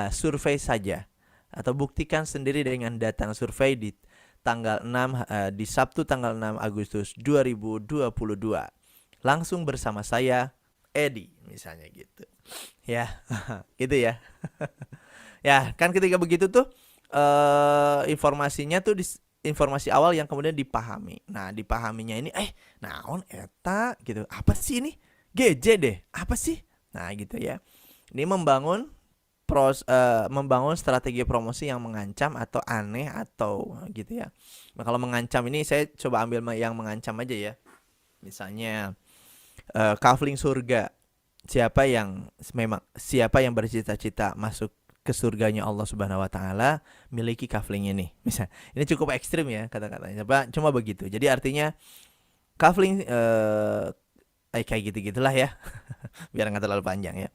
Survei saja atau buktikan sendiri dengan datang survei di tanggal 6 di Sabtu tanggal 6 Agustus 2022. Langsung bersama saya Edi misalnya gitu. Ya, gitu ya. Ya, kan ketika begitu tuh informasinya tuh informasi awal yang kemudian dipahami. Nah, dipahaminya ini naon eta gitu. Apa sih ini? GJ deh. Apa sih? Nah, gitu ya. Ini membangun strategi promosi yang mengancam atau aneh atau gitu ya. Nah, kalau mengancam ini saya coba ambil yang mengancam aja ya. Misalnya kafling surga. Siapa yang bercita-cita masuk ke surganya Allah Subhanahu wa taala miliki kafling ini. Misal, ini cukup ekstrim ya kata-katanya. Cuma begitu. Jadi artinya kafling kayak gitu-gitulah ya. Biar nggak terlalu panjang ya.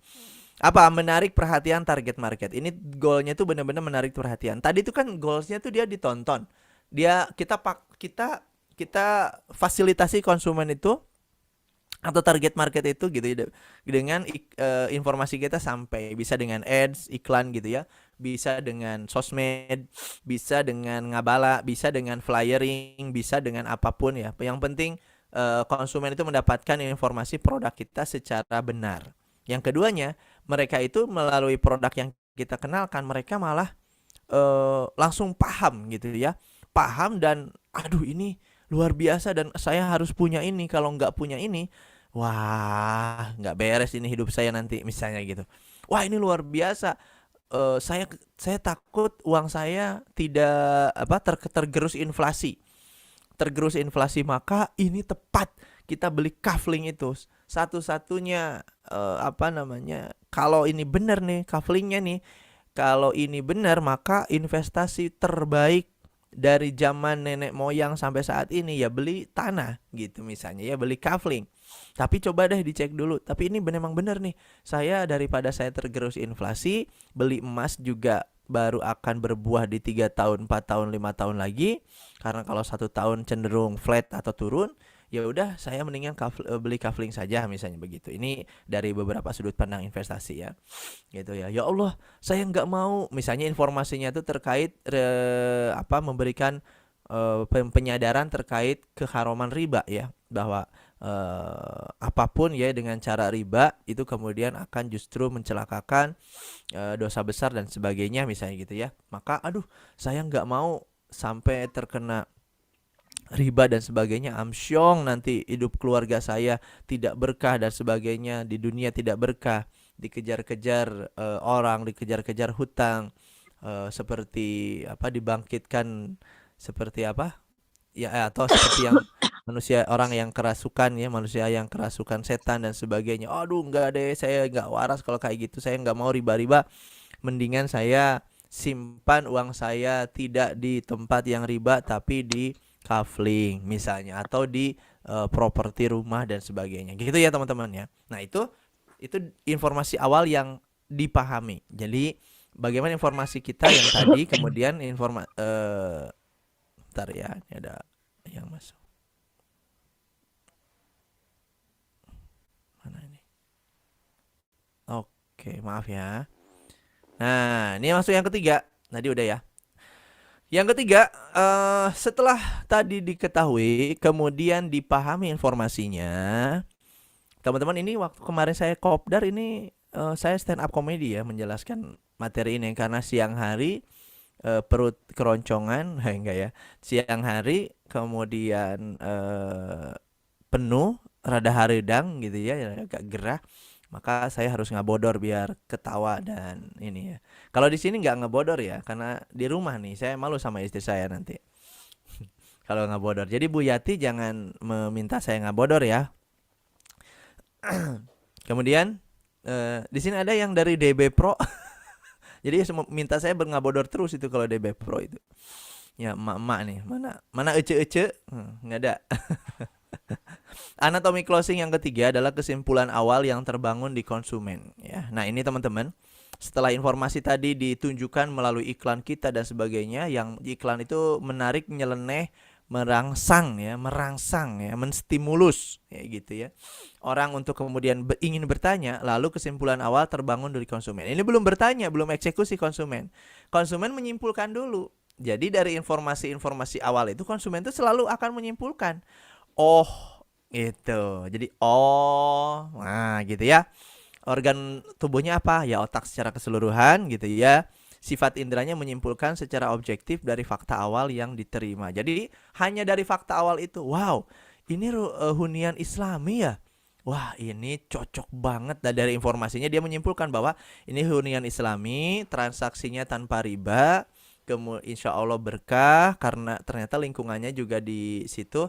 Apa menarik perhatian target market. Ini goalnya tuh benar-benar menarik perhatian. Tadi itu kan goalsnya tuh dia ditonton. Kita fasilitasi konsumen itu atau target market itu gitu ya, dengan informasi kita sampai bisa dengan ads, iklan gitu ya, bisa dengan sosmed, bisa dengan ngabala, bisa dengan flyering, bisa dengan apapun ya. Yang penting konsumen itu mendapatkan informasi produk kita secara benar. Yang keduanya, mereka itu melalui produk yang kita kenalkan, mereka malah langsung paham gitu ya, paham dan aduh ini luar biasa dan saya harus punya ini, kalau nggak punya ini wah nggak beres ini hidup saya nanti misalnya gitu. Wah ini luar biasa, saya takut uang saya tidak tergerus inflasi. Maka ini tepat kita beli kafling itu satu-satunya kalau ini benar nih kaflingnya nih, kalau ini benar maka investasi terbaik dari zaman nenek moyang sampai saat ini ya beli tanah gitu misalnya ya, beli kafling. Tapi coba deh dicek dulu. Tapi ini memang benar nih. Daripada saya tergerus inflasi, beli emas juga baru akan berbuah di 3 tahun, 4 tahun, 5 tahun lagi. Karena kalau 1 tahun cenderung flat atau turun, ya udah saya mendingan beli kafling saja misalnya begitu. Ini dari beberapa sudut pandang investasi ya. Gitu ya. Ya Allah, saya nggak mau misalnya informasinya itu terkait memberikan penyadaran terkait keharaman riba ya, bahwa apapun ya dengan cara riba itu kemudian akan justru mencelakakan dosa besar dan sebagainya misalnya gitu ya. Maka aduh saya nggak mau sampai terkena riba dan sebagainya, amsyong nanti hidup keluarga saya tidak berkah dan sebagainya, di dunia tidak berkah, dikejar-kejar orang, dikejar-kejar hutang, seperti dibangkitkan seperti ya, atau seperti yang orang yang kerasukan ya, manusia yang kerasukan setan dan sebagainya. Aduh enggak deh, saya enggak waras kalau kayak gitu, saya enggak mau riba-riba, mendingan saya simpan uang saya tidak di tempat yang riba tapi di kafling misalnya, atau di properti rumah dan sebagainya gitu ya teman-teman ya. Nah itu informasi awal yang dipahami. Jadi bagaimana informasi kita yang tadi, kemudian bentar ya, ini ada yang masuk. Mana ini? Oke, maaf ya. Nah, ini masuk yang ketiga. Tadi udah ya. Yang ketiga, setelah tadi diketahui, kemudian dipahami informasinya. Teman-teman, ini waktu kemarin saya kopdar ini saya stand up comedy ya, menjelaskan materi ini karena siang hari perut keroncongan, enggak ya. Siang hari kemudian penuh, rada haridang gitu ya, agak gerah. Maka saya harus ngabodor biar ketawa dan ini ya. Kalau di sini nggak ngebodor ya, karena di rumah nih saya malu sama istri saya nanti. Kalau ngabodor. Jadi Bu Yati jangan meminta saya ngabodor ya. Kemudian di sini ada yang dari DB Pro. Jadi minta saya ngabodor terus itu kalau DB Pro itu. Ya emak-emak nih, mana ece-ece? Nggak ada. Anatomi closing yang ketiga adalah kesimpulan awal yang terbangun di konsumen ya. Nah, ini teman-teman, setelah informasi tadi ditunjukkan melalui iklan kita dan sebagainya, yang iklan itu menarik, nyeleneh, merangsang ya, menstimulus ya gitu ya. Orang untuk kemudian ingin bertanya, lalu kesimpulan awal terbangun dari konsumen. Ini belum bertanya, belum eksekusi konsumen. Konsumen menyimpulkan dulu. Jadi dari informasi-informasi awal itu konsumen itu selalu akan menyimpulkan. Oh, itu. Jadi nah gitu ya. Organ tubuhnya apa? Ya otak secara keseluruhan gitu ya. Sifat indranya menyimpulkan secara objektif dari fakta awal yang diterima. Jadi hanya dari fakta awal itu, wow, ini hunian Islami ya. Wah, ini cocok banget. Dan dari informasinya dia menyimpulkan bahwa ini hunian Islami, transaksinya tanpa riba, insya Allah berkah karena ternyata lingkungannya juga di situ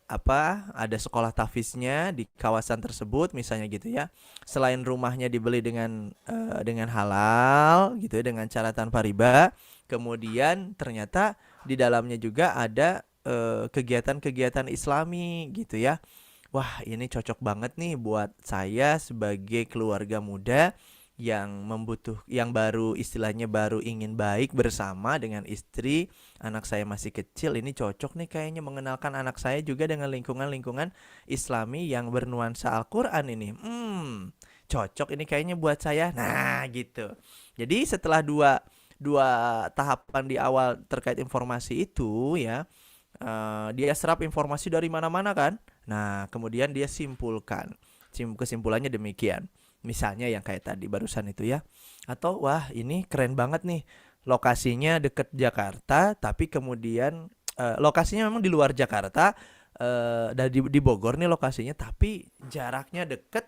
ada sekolah tahfiznya di kawasan tersebut misalnya gitu ya. Selain rumahnya dibeli dengan halal gitu ya, dengan cara tanpa riba, kemudian ternyata di dalamnya juga ada kegiatan-kegiatan Islami gitu ya. Wah, ini cocok banget nih buat saya sebagai keluarga muda yang baru istilahnya baru ingin baik bersama dengan istri, anak saya masih kecil, ini cocok nih kayaknya mengenalkan anak saya juga dengan lingkungan-lingkungan Islami yang bernuansa Al-Qur'an ini. Cocok ini kayaknya buat saya. Nah, gitu. Jadi setelah dua tahapan di awal terkait informasi itu ya, dia serap informasi dari mana-mana kan. Nah, kemudian dia simpulkan. Kesimpulannya demikian. Misalnya yang kayak tadi barusan itu ya. Atau wah ini keren banget nih. Lokasinya deket Jakarta, tapi kemudian lokasinya memang di luar Jakarta, dan di Bogor nih lokasinya, tapi jaraknya deket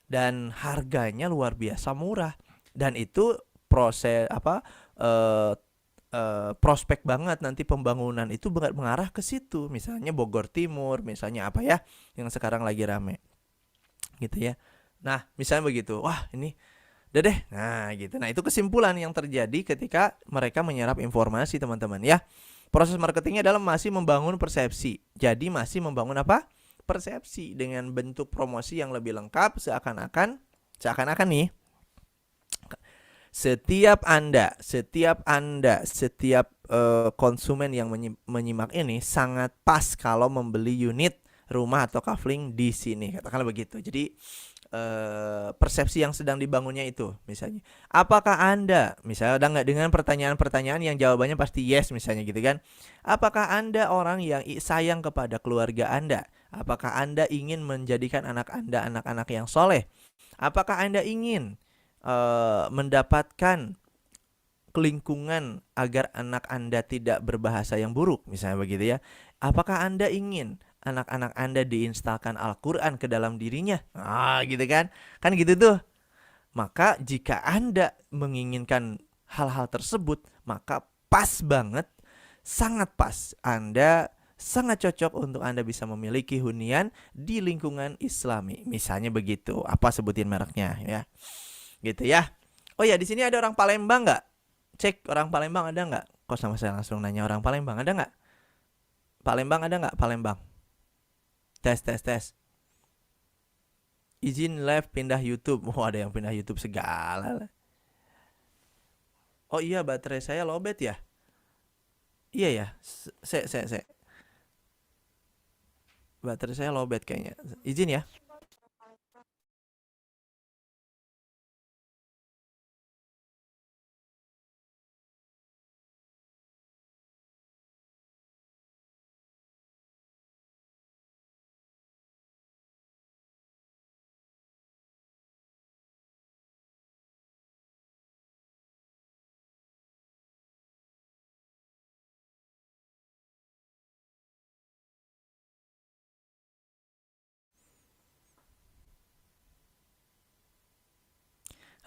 dan harganya luar biasa murah. Dan itu prospek banget nanti pembangunan itu mengarah ke situ. Misalnya Bogor Timur, misalnya apa ya yang sekarang lagi rame. Gitu ya. Nah, misalnya begitu. Wah, ini udah deh. Nah, gitu. Nah, itu kesimpulan yang terjadi ketika mereka menyerap informasi, teman-teman ya. Proses marketingnya adalah masih membangun persepsi. Jadi masih membangun apa? Persepsi dengan bentuk promosi yang lebih lengkap, seakan-akan nih setiap konsumen yang menyimak ini sangat pas kalau membeli unit rumah atau kafling di sini, katakanlah begitu. Jadi persepsi yang sedang dibangunnya itu misalnya, apakah Anda misalnya nggak dengan pertanyaan-pertanyaan yang jawabannya pasti yes misalnya gitu kan, apakah Anda orang yang sayang kepada keluarga Anda, apakah Anda ingin menjadikan anak Anda anak-anak yang soleh, apakah Anda ingin mendapatkan lingkungan agar anak Anda tidak berbahasa yang buruk misalnya begitu ya, apakah Anda ingin anak-anak Anda diinstalkan Al-Qur'an ke dalam dirinya, gitu kan gitu tuh. Maka jika Anda menginginkan hal-hal tersebut, maka pas banget, sangat pas, Anda sangat cocok untuk Anda bisa memiliki hunian di lingkungan Islami misalnya begitu. Apa sebutin mereknya ya, gitu ya. Oh ya, di sini ada orang Palembang nggak? Cek orang Palembang ada nggak? Kok sama saya langsung nanya orang Palembang ada nggak? Palembang ada nggak? Palembang. Tes. Izin live pindah YouTube. Oh, ada yang pindah YouTube segala. Oh iya, baterai saya lowbat ya? Iya ya. Se. Baterai saya lowbat kayaknya. Izin ya.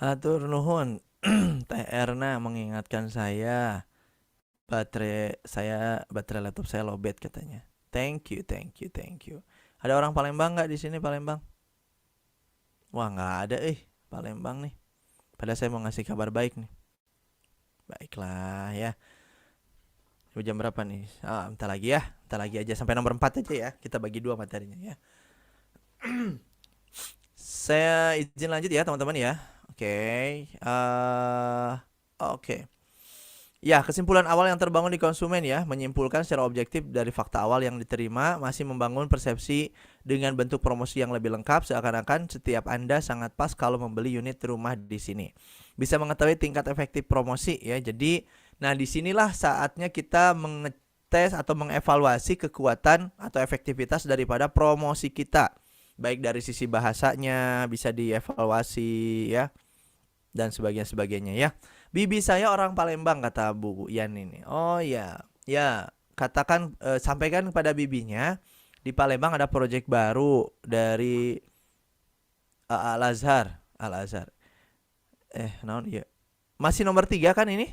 Hatur nuhun. Teh Erna mengingatkan saya baterai laptop saya lowbat katanya. Thank you. Ada orang Palembang nggak di sini Palembang? Wah, nggak ada Palembang nih. Padahal saya mau ngasih kabar baik nih. Baiklah ya. Jam berapa nih? Bentar lagi aja sampai nomor 4 aja ya. Kita bagi 2 materinya ya. Saya izin lanjut ya teman-teman ya. Oke. Ya, kesimpulan awal yang terbangun di konsumen ya, menyimpulkan secara objektif dari fakta awal yang diterima, masih membangun persepsi dengan bentuk promosi yang lebih lengkap, seakan-akan setiap Anda sangat pas kalau membeli unit rumah di sini. Bisa mengetahui tingkat efektif promosi ya. Jadi, nah disinilah saatnya kita mengetes atau mengevaluasi kekuatan atau efektivitas daripada promosi kita. Baik dari sisi bahasanya bisa dievaluasi ya, dan sebagainya ya. Bibi saya orang Palembang kata Bu Yan ini. Oh ya, katakan sampaikan kepada bibinya di Palembang ada proyek baru dari Al-Azhar. Naon ya? Masih nomor 3 kan ini?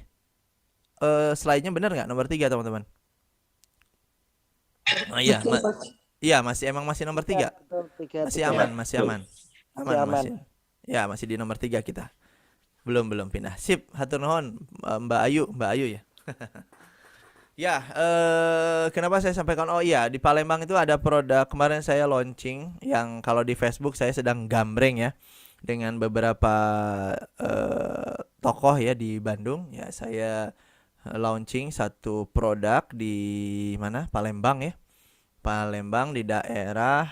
Slide-nya benar nggak nomor 3 teman-teman? Oh iya, Iya, masih nomor 3. Betul, tiga, Masih tiga. aman, masih aman. Masih Aman, aman. masih. Ya, masih di nomor 3 kita. Belum pindah. Sip, hatur nuhun Mbak Ayu ya. Ya, kenapa saya sampaikan? Oh iya, di Palembang itu ada produk kemarin saya launching yang kalau di Facebook saya sedang gambreng ya dengan beberapa tokoh ya di Bandung. Ya, saya launching satu produk di mana? Palembang ya. Palembang di daerah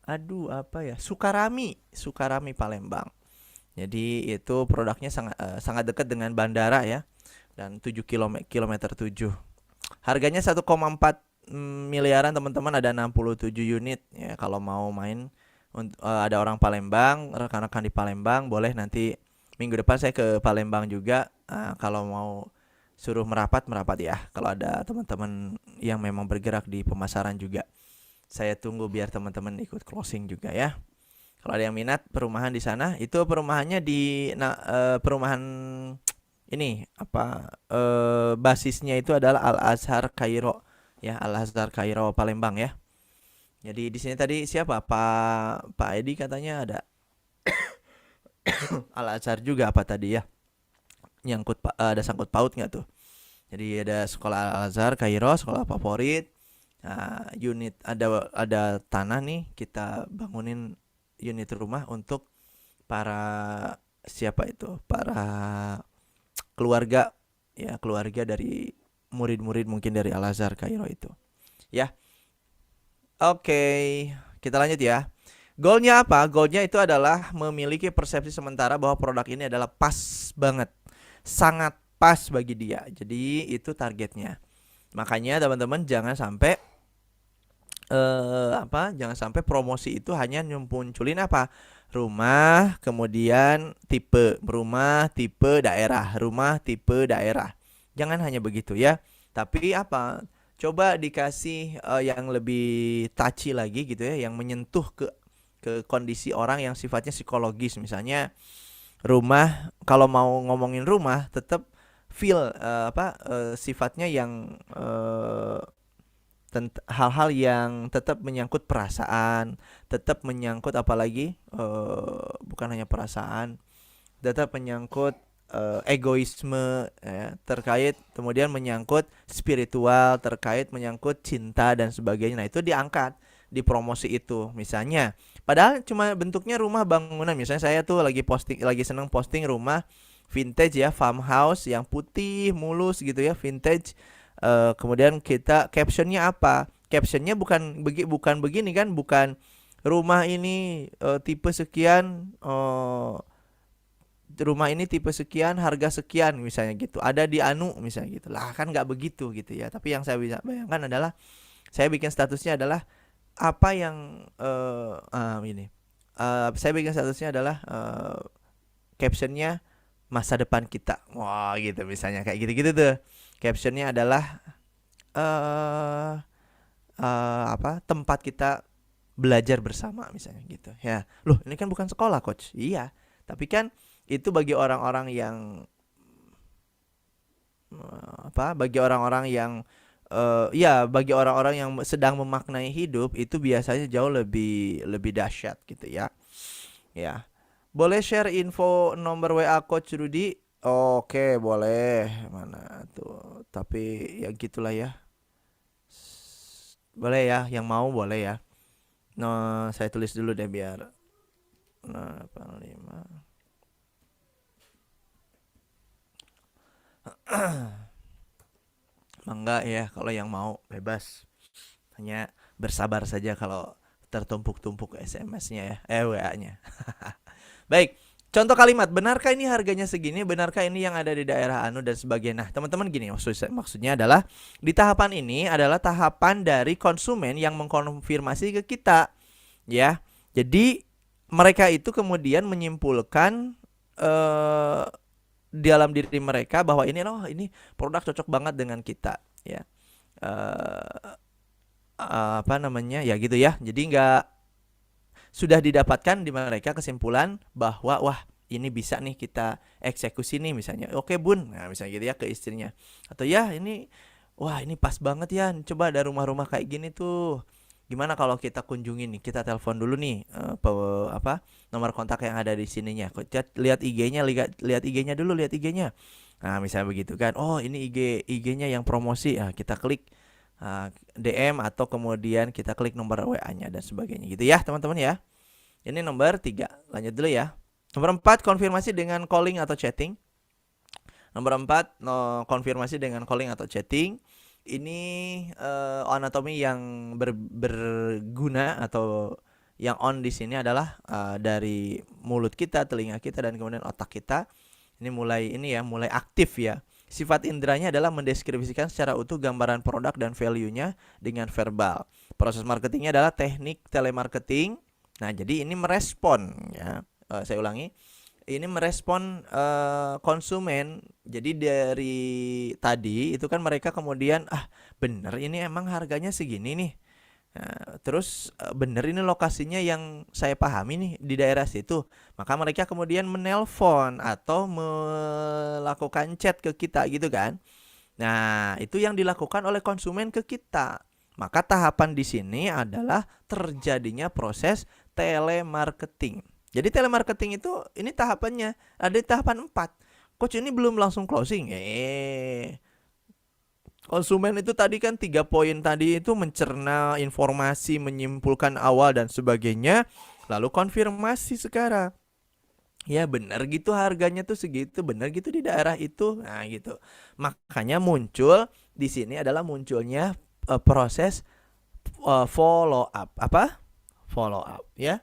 apa ya? Sukarami Palembang. Jadi itu produknya sangat dekat dengan bandara ya dan 7 kilometer 7. Harganya 1,4 miliaran teman-teman, ada 67 unit ya. Kalau mau main ada orang Palembang, rekan-rekan di Palembang boleh nanti minggu depan saya ke Palembang juga. Kalau mau suruh merapat ya. Kalau ada teman-teman yang memang bergerak di pemasaran juga. Saya tunggu biar teman-teman ikut closing juga ya. Kalau ada yang minat perumahan di sana, itu perumahannya di perumahan ini basisnya itu adalah Al Azhar Kairo ya, Al Azhar Kairo Palembang ya. Jadi di sini tadi siapa Pak Edi katanya ada Al Azhar juga apa tadi ya? Nyangkut ada sangkut paut nggak tuh? Jadi ada sekolah Al Azhar Kairo, sekolah favorit. Nah, unit ada tanah nih, kita bangunin unit rumah untuk para siapa itu? Para keluarga ya, keluarga dari murid-murid mungkin dari Al Azhar Kairo itu. Ya. Oke, kita lanjut ya. Goalnya apa? Goalnya itu adalah memiliki persepsi sementara bahwa produk ini adalah pas banget. Sangat pas bagi dia. Jadi itu targetnya. Makanya teman-teman jangan sampai jangan sampai promosi itu hanya munculin apa? Rumah, kemudian tipe rumah, tipe daerah, rumah, tipe daerah. Jangan hanya begitu ya. Tapi apa? Coba dikasih yang lebih touchy lagi gitu ya, yang menyentuh ke kondisi orang yang sifatnya psikologis. Misalnya rumah, kalau mau ngomongin rumah tetap feel sifatnya yang hal-hal yang tetap menyangkut perasaan, tetap menyangkut apalagi bukan hanya perasaan, tetap menyangkut egoisme ya, terkait, kemudian menyangkut spiritual, terkait menyangkut cinta dan sebagainya. Nah, itu diangkat di promosi itu. Misalnya, padahal cuma bentuknya rumah bangunan. Misalnya saya tuh lagi seneng posting rumah vintage ya, farmhouse yang putih mulus gitu ya, vintage. Kemudian kita captionnya apa? Captionnya bukan begini kan, bukan rumah ini tipe sekian, rumah ini tipe sekian, harga sekian misalnya gitu. Ada di Anu misalnya gitu. Lah kan nggak begitu gitu ya. Tapi yang saya bisa bayangkan adalah saya bikin statusnya adalah apa yang ini. Saya bikin statusnya adalah captionnya masa depan kita. Wah gitu misalnya kayak gitu-gitu tuh. Captionnya adalah tempat kita belajar bersama misalnya gitu ya. Loh, ini kan bukan sekolah, coach. Iya, tapi kan itu bagi orang-orang yang bagi orang-orang yang bagi orang-orang yang sedang memaknai hidup itu biasanya jauh lebih dahsyat gitu ya. Ya. Boleh share info nomor WA Coach Rudy? Oke, boleh. Mana tuh? Tapi ya gitulah ya. Boleh ya, yang mau boleh ya. No, saya tulis dulu deh biar 85. Enggak ya, kalau yang mau bebas. Hanya bersabar saja kalau tertumpuk-tumpuk SMS-nya ya, WA-nya. Baik, contoh kalimat, benarkah ini harganya segini? Benarkah ini yang ada di daerah Anu dan sebagainya? Nah, teman-teman gini, maksudnya adalah di tahapan ini adalah tahapan dari konsumen yang mengkonfirmasi ke kita, ya. Jadi mereka itu kemudian menyimpulkan dalam diri mereka bahwa ini produk cocok banget dengan kita, ya. Ya gitu ya. Jadi sudah didapatkan di mereka kesimpulan bahwa wah ini bisa nih kita eksekusi nih misalnya. Oke bun, nah misalnya gitu ya ke istrinya. Atau ya ini, wah ini pas banget ya, coba ada rumah-rumah kayak gini tuh. Gimana kalau kita kunjungin nih, kita telepon dulu nih nomor kontak yang ada di sininya. Lihat IG-nya, lihat IG-nya dulu, lihat IG-nya. Nah, misalnya begitu kan. Oh, ini IG-nya yang promosi. Nah, kita klik DM atau kemudian kita klik nomor WA-nya dan sebagainya gitu ya, teman-teman ya. Ini nomor 3. Lanjut dulu ya. Nomor 4, konfirmasi dengan calling atau chatting. Nomor 4, konfirmasi dengan calling atau chatting. Ini anatomi yang berguna atau yang on di sini adalah dari mulut kita, telinga kita, dan kemudian otak kita. Ini mulai aktif ya. Sifat inderanya adalah mendeskripsikan secara utuh gambaran produk dan value-nya dengan verbal. Proses marketingnya adalah teknik telemarketing. Nah, jadi ini merespon ya. Saya ulangi. Ini merespon konsumen. Jadi dari tadi itu kan mereka kemudian bener ini emang harganya segini nih. Nah, terus bener ini lokasinya yang saya pahami nih di daerah situ. Maka mereka kemudian menelpon atau melakukan chat ke kita gitu kan. Nah, itu yang dilakukan oleh konsumen ke kita. Maka tahapan di sini adalah terjadinya proses telemarketing. Jadi telemarketing itu ini tahapannya ada di tahapan 4. Coach, ini belum langsung closing. Konsumen itu tadi kan 3 poin tadi itu mencerna informasi, menyimpulkan awal dan sebagainya. Lalu konfirmasi sekarang. Ya benar gitu harganya tuh segitu, benar gitu di daerah itu. Nah gitu. Makanya muncul di sini adalah munculnya proses follow up. Apa? Follow up ya.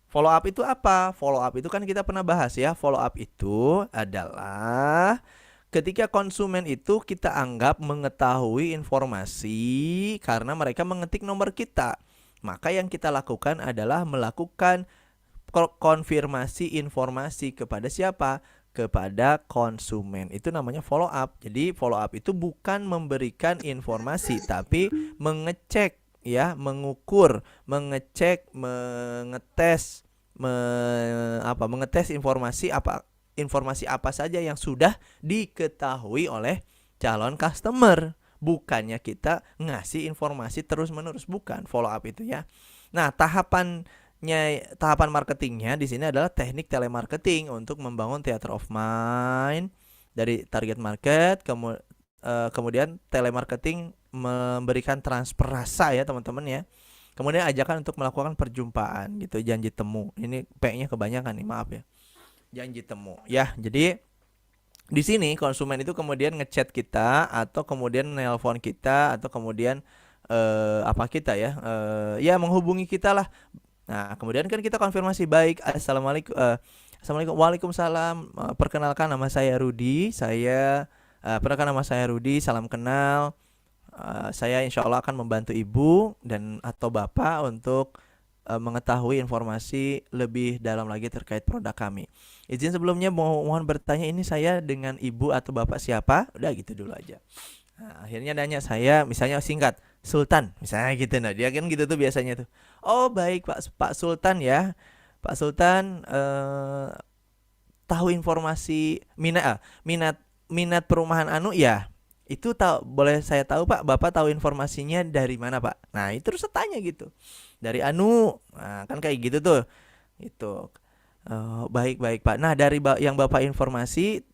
Follow up itu apa? Follow up itu kan kita pernah bahas ya. Follow up itu adalah ketika konsumen itu kita anggap mengetahui informasi karena mereka mengetik nomor kita. Maka yang kita lakukan adalah melakukan konfirmasi informasi kepada siapa? Kepada konsumen. Itu namanya follow up. Jadi follow up itu bukan memberikan informasi tapi mengecek ya, mengukur, mengecek, mengetes informasi apa saja yang sudah diketahui oleh calon customer. Bukannya kita ngasih informasi terus-menerus, bukan. Follow up itu ya. Nah, tahapan marketingnya di sini adalah teknik telemarketing untuk membangun theater of mind dari target market. Kemudian telemarketing memberikan transfer rasa ya teman-teman ya. Kemudian ajakan untuk melakukan perjumpaan gitu, janji temu. Ini P-nya kebanyakan nih, maaf ya. Janji temu ya. Jadi di sini konsumen itu kemudian ngechat kita atau kemudian nelpon kita atau kemudian ya menghubungi kita lah. Nah, kemudian kan kita konfirmasi baik. Assalamualaikum. Waalaikumsalam. Perkenalkan nama saya Rudi. Nama saya Rudi. Salam kenal. Saya insya Allah akan membantu ibu dan atau bapak untuk mengetahui informasi lebih dalam lagi terkait produk kami. Izin sebelumnya mohon bertanya, ini saya dengan ibu atau bapak siapa? Udah gitu dulu aja. Nah, akhirnya nanya saya, misalnya singkat, Sultan, misalnya gitu. Nah, dia kan gitu tuh biasanya tuh. Oh baik Pak Sultan ya. Pak Sultan tahu informasi minat perumahan anu ya. Itu boleh saya tahu Pak, Bapak tahu informasinya dari mana Pak? Nah itu terus tanya gitu. Dari anu, nah, kan kayak gitu tuh. Itu baik Pak. Nah dari yang Bapak informasi,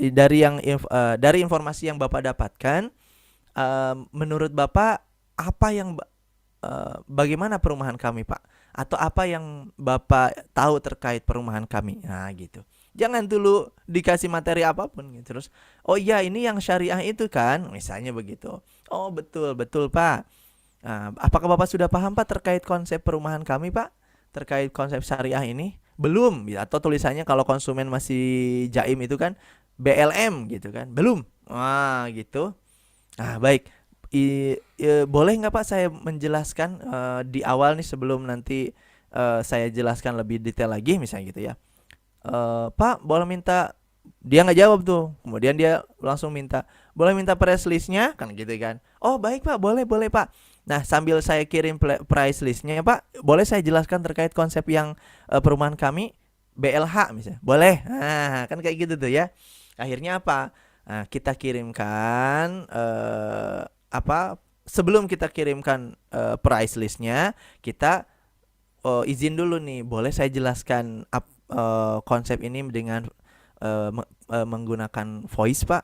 dari informasi yang Bapak dapatkan, menurut Bapak apa yang bagaimana perumahan kami Pak? Atau apa yang Bapak tahu terkait perumahan kami? Nah gitu. Jangan dulu dikasih materi apapun gitu. Terus, oh iya ini yang syariah itu kan, misalnya begitu. Oh betul Pak. Nah, apakah Bapak sudah paham Pak terkait konsep perumahan kami Pak? Terkait konsep syariah ini? Belum. Atau tulisannya kalau konsumen masih jaim itu kan BLM gitu kan? Belum. Wah gitu. Nah baik. Boleh nggak Pak saya menjelaskan di awal nih sebelum nanti saya jelaskan lebih detail lagi misalnya gitu ya. Pak boleh minta, dia nggak jawab tuh, kemudian dia langsung minta, boleh minta price listnya kan gitu kan. Oh baik Pak, boleh Pak. Nah sambil saya kirim price listnya Pak, boleh saya jelaskan terkait konsep yang perumahan kami BLH misalnya, boleh. Nah kan kayak gitu tuh ya. Akhirnya apa? Nah, kita kirimkan sebelum kita kirimkan price listnya, kita izin dulu nih, boleh saya jelaskan konsep ini dengan menggunakan voice Pak,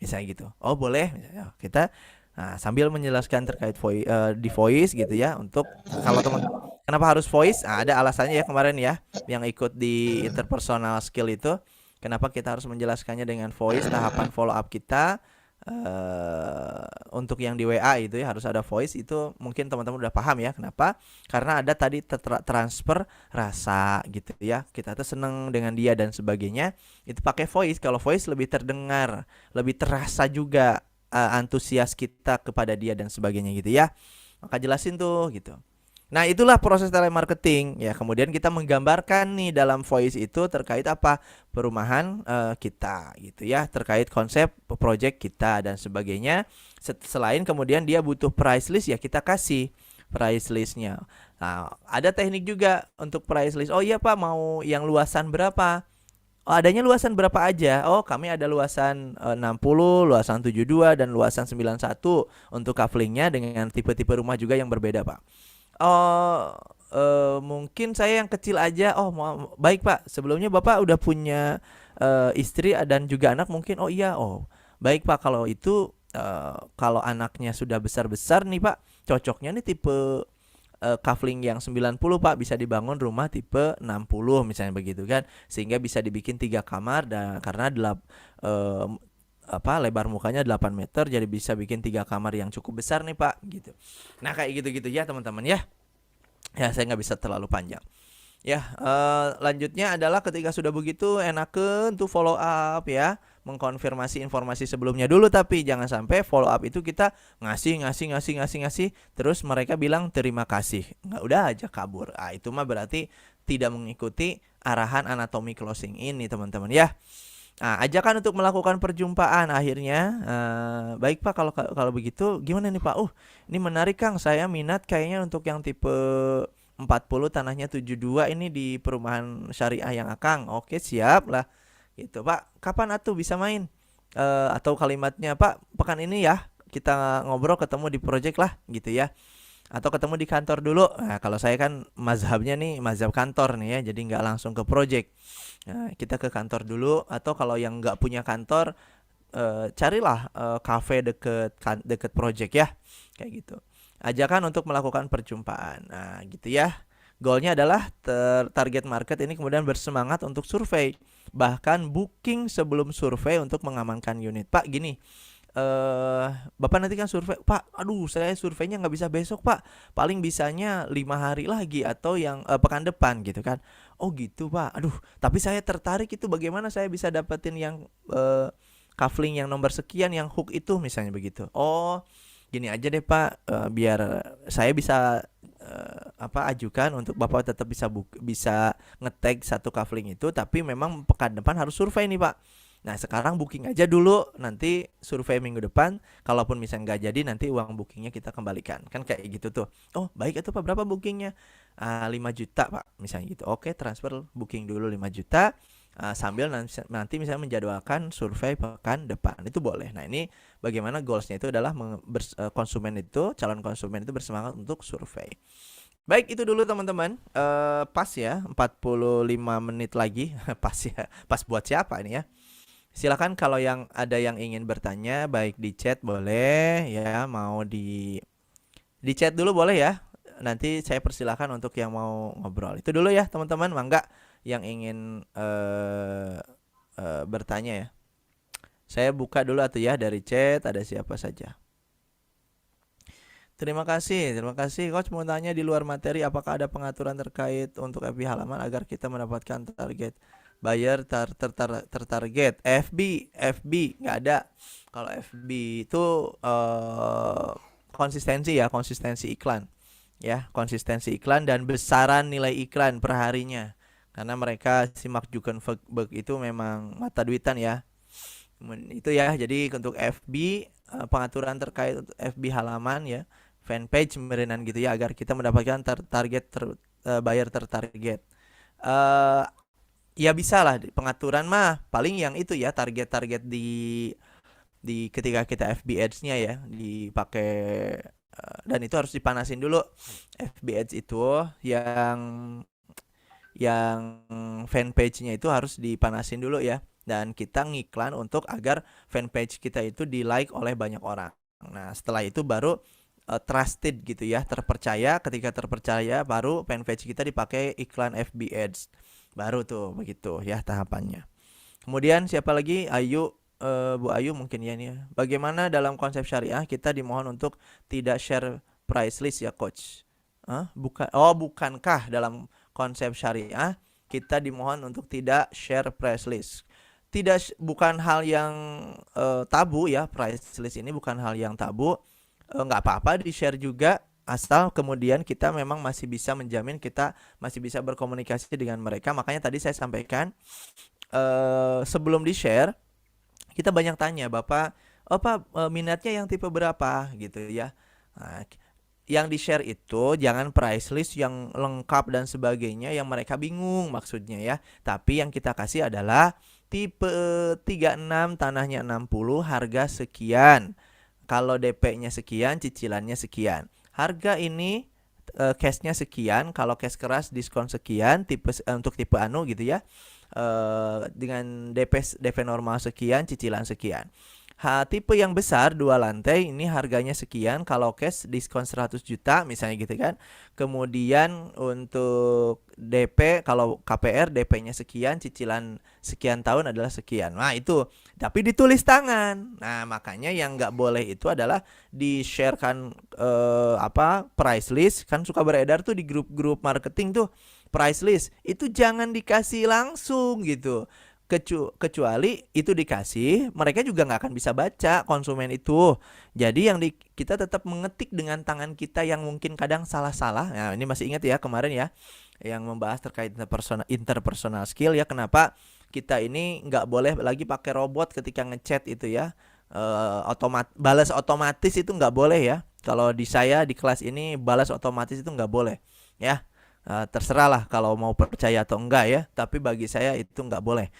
misalnya gitu. Oh boleh, misalnya. Kita sambil menjelaskan terkait di voice gitu ya. Untuk kalau teman, kenapa harus voice? Ada alasannya ya kemarin ya, yang ikut di interpersonal skill itu. Kenapa kita harus menjelaskannya dengan voice, tahapan follow up kita. Untuk yang di WA itu ya harus ada voice, itu mungkin teman-teman udah paham ya kenapa, karena ada tadi transfer rasa gitu ya, kita tuh seneng dengan dia dan sebagainya, itu pakai voice. Kalau voice lebih terdengar, lebih terasa juga antusias kita kepada dia dan sebagainya gitu ya, maka jelasin tuh gitu. Nah itulah proses telemarketing ya. Kemudian kita menggambarkan nih dalam voice itu terkait apa, perumahan kita gitu ya, terkait konsep project kita dan sebagainya. Selain kemudian dia butuh price list ya, kita kasih price listnya. Nah ada teknik juga untuk price list. Oh iya Pak, mau yang luasan berapa? Oh, adanya luasan berapa aja? Oh, kami ada luasan 60, luasan 72, dan luasan 91 untuk couplingnya dengan tipe-tipe rumah juga yang berbeda, Pak. Oh, mungkin saya yang kecil aja. Oh, baik Pak. Sebelumnya Bapak udah punya istri dan juga anak mungkin. Oh iya. Oh, baik Pak. Kalau itu kalau anaknya sudah besar-besar nih Pak, cocoknya nih tipe coupling yang 90 Pak, bisa dibangun rumah tipe 60 misalnya begitu kan, sehingga bisa dibikin 3 kamar dan karena lebar mukanya 8 meter, jadi bisa bikin 3 kamar yang cukup besar nih Pak gitu. Nah kayak gitu-gitu ya teman-teman ya. Ya saya nggak bisa terlalu panjang. Ya, lanjutnya adalah ketika sudah begitu enakan tuh follow up ya, mengkonfirmasi informasi sebelumnya dulu, tapi jangan sampai follow up itu kita ngasih terus mereka bilang terima kasih, nggak, udah aja kabur. Itu mah berarti tidak mengikuti arahan anatomi closing ini teman-teman ya. Ajakan untuk melakukan perjumpaan akhirnya. Baik Pak, kalau begitu gimana nih Pak? Ini menarik Kang, saya minat kayaknya untuk yang tipe 40 tanahnya 72 ini di perumahan syariah yang Akang. Oke siap lah gitu Pak, kapan atuh bisa main? Atau kalimatnya Pak, pekan ini ya kita ngobrol ketemu di project lah gitu ya, atau ketemu di kantor dulu. Nah kalau saya kan mazhabnya nih mazhab kantor nih ya, jadi nggak langsung ke project. Nah, kita ke kantor dulu, atau kalau yang nggak punya kantor carilah cafe deket project ya, kayak gitu. Ajakan untuk melakukan perjumpaan. Nah gitu ya. Goalnya adalah target market ini kemudian bersemangat untuk survei, bahkan booking sebelum survei untuk mengamankan unit. Pak gini, Bapak nanti kan survei, Pak aduh saya surveinya nggak bisa besok Pak, paling bisanya 5 hari lagi atau yang pekan depan gitu kan. Oh gitu Pak, aduh tapi saya tertarik itu, bagaimana saya bisa dapetin yang coupling yang nomor sekian yang hook itu misalnya begitu. Oh gini aja deh Pak, biar saya bisa ajukan untuk Bapak tetap bisa nge-tag satu coupling itu, tapi memang pekan depan harus survei nih Pak. Nah sekarang booking aja dulu, nanti survei minggu depan, kalaupun misalnya nggak jadi nanti uang bookingnya kita kembalikan, kan kayak gitu tuh. Oh baik itu Pak, berapa bookingnya? 5 juta Pak misalnya gitu. Oke, transfer booking dulu 5 juta. Sambil nanti misalnya menjadwalkan survei pekan depan, itu boleh. Nah ini bagaimana goalsnya itu adalah calon konsumen itu bersemangat untuk survei. Baik itu dulu teman-teman, pas ya 45 menit lagi pas ya, pas buat siapa ini ya. Silakan kalau yang ada yang ingin bertanya, baik di chat boleh ya, mau di chat dulu boleh ya. Nanti saya persilakan untuk yang mau ngobrol. Itu dulu ya teman-teman, mangga yang ingin bertanya ya. Saya buka dulu atau ya dari chat ada siapa saja. Terima kasih Coach. Mau tanya di luar materi, apakah ada pengaturan terkait untuk FB halaman agar kita mendapatkan target buyer tertarget? FB nggak ada. Kalau FB itu konsistensi iklan ya, konsistensi iklan dan besaran nilai iklan per harinya. Karena mereka si Mark Zuckerberg itu memang mata duitan ya. Itu ya, jadi untuk FB pengaturan terkait FB halaman ya, fanpage merenan gitu ya, agar kita mendapatkan target buyer tertarget. Ya bisa lah pengaturan mah paling yang itu ya, target di ketika kita FB ads-nya ya dipakai Dan itu harus dipanasin dulu FB Ads itu, yang fanpage-nya itu harus dipanasin dulu ya. Dan kita ngiklan untuk agar fanpage kita itu di-like oleh banyak orang. Nah, setelah itu baru trusted gitu ya, terpercaya. Ketika terpercaya baru fanpage kita dipakai iklan FB Ads. Baru tuh begitu ya tahapannya. Kemudian siapa lagi? Ayu, Bu Ayu mungkin ya nih. Bagaimana dalam konsep syariah kita dimohon untuk tidak share price list ya coach? Bukankah dalam konsep syariah kita dimohon untuk tidak share price list? Bukan hal yang tabu ya, price list ini bukan hal yang tabu. Nggak apa-apa di-share juga, asal kemudian kita memang masih bisa menjamin kita masih bisa berkomunikasi dengan mereka. Makanya tadi saya sampaikan sebelum di-share kita banyak tanya, Bapak, Pak minatnya yang tipe berapa gitu ya. Nah, yang di-share itu jangan price list yang lengkap dan sebagainya yang mereka bingung maksudnya ya. Tapi yang kita kasih adalah tipe 36, tanahnya 60, harga sekian. Kalau DP-nya sekian, cicilannya sekian. Harga ini cash-nya sekian, kalau cash keras diskon sekian, untuk tipe anu gitu ya. Dengan DP normal sekian, cicilan sekian. Tipe yang besar 2 lantai ini harganya sekian, kalau cash diskon 100 juta misalnya gitu kan. Kemudian untuk DP kalau KPR DP-nya sekian, cicilan sekian tahun adalah sekian. Nah itu, tapi ditulis tangan. Nah makanya yang nggak boleh itu adalah di-sharekan price list. Kan suka beredar tuh di grup-grup marketing tuh price list. Itu jangan dikasih langsung gitu. Kecuali itu dikasih, mereka juga nggak akan bisa baca konsumen itu. Jadi yang kita tetap mengetik dengan tangan kita yang mungkin kadang salah-salah. Nah ini masih ingat ya kemarin ya yang membahas terkait interpersonal skill ya, kenapa kita ini nggak boleh lagi pakai robot ketika ngechat itu ya. Balas otomatis itu nggak boleh ya. Kalau di saya di kelas ini balas otomatis itu nggak boleh ya. Terserah lah kalau mau percaya atau enggak ya, tapi bagi saya itu nggak boleh.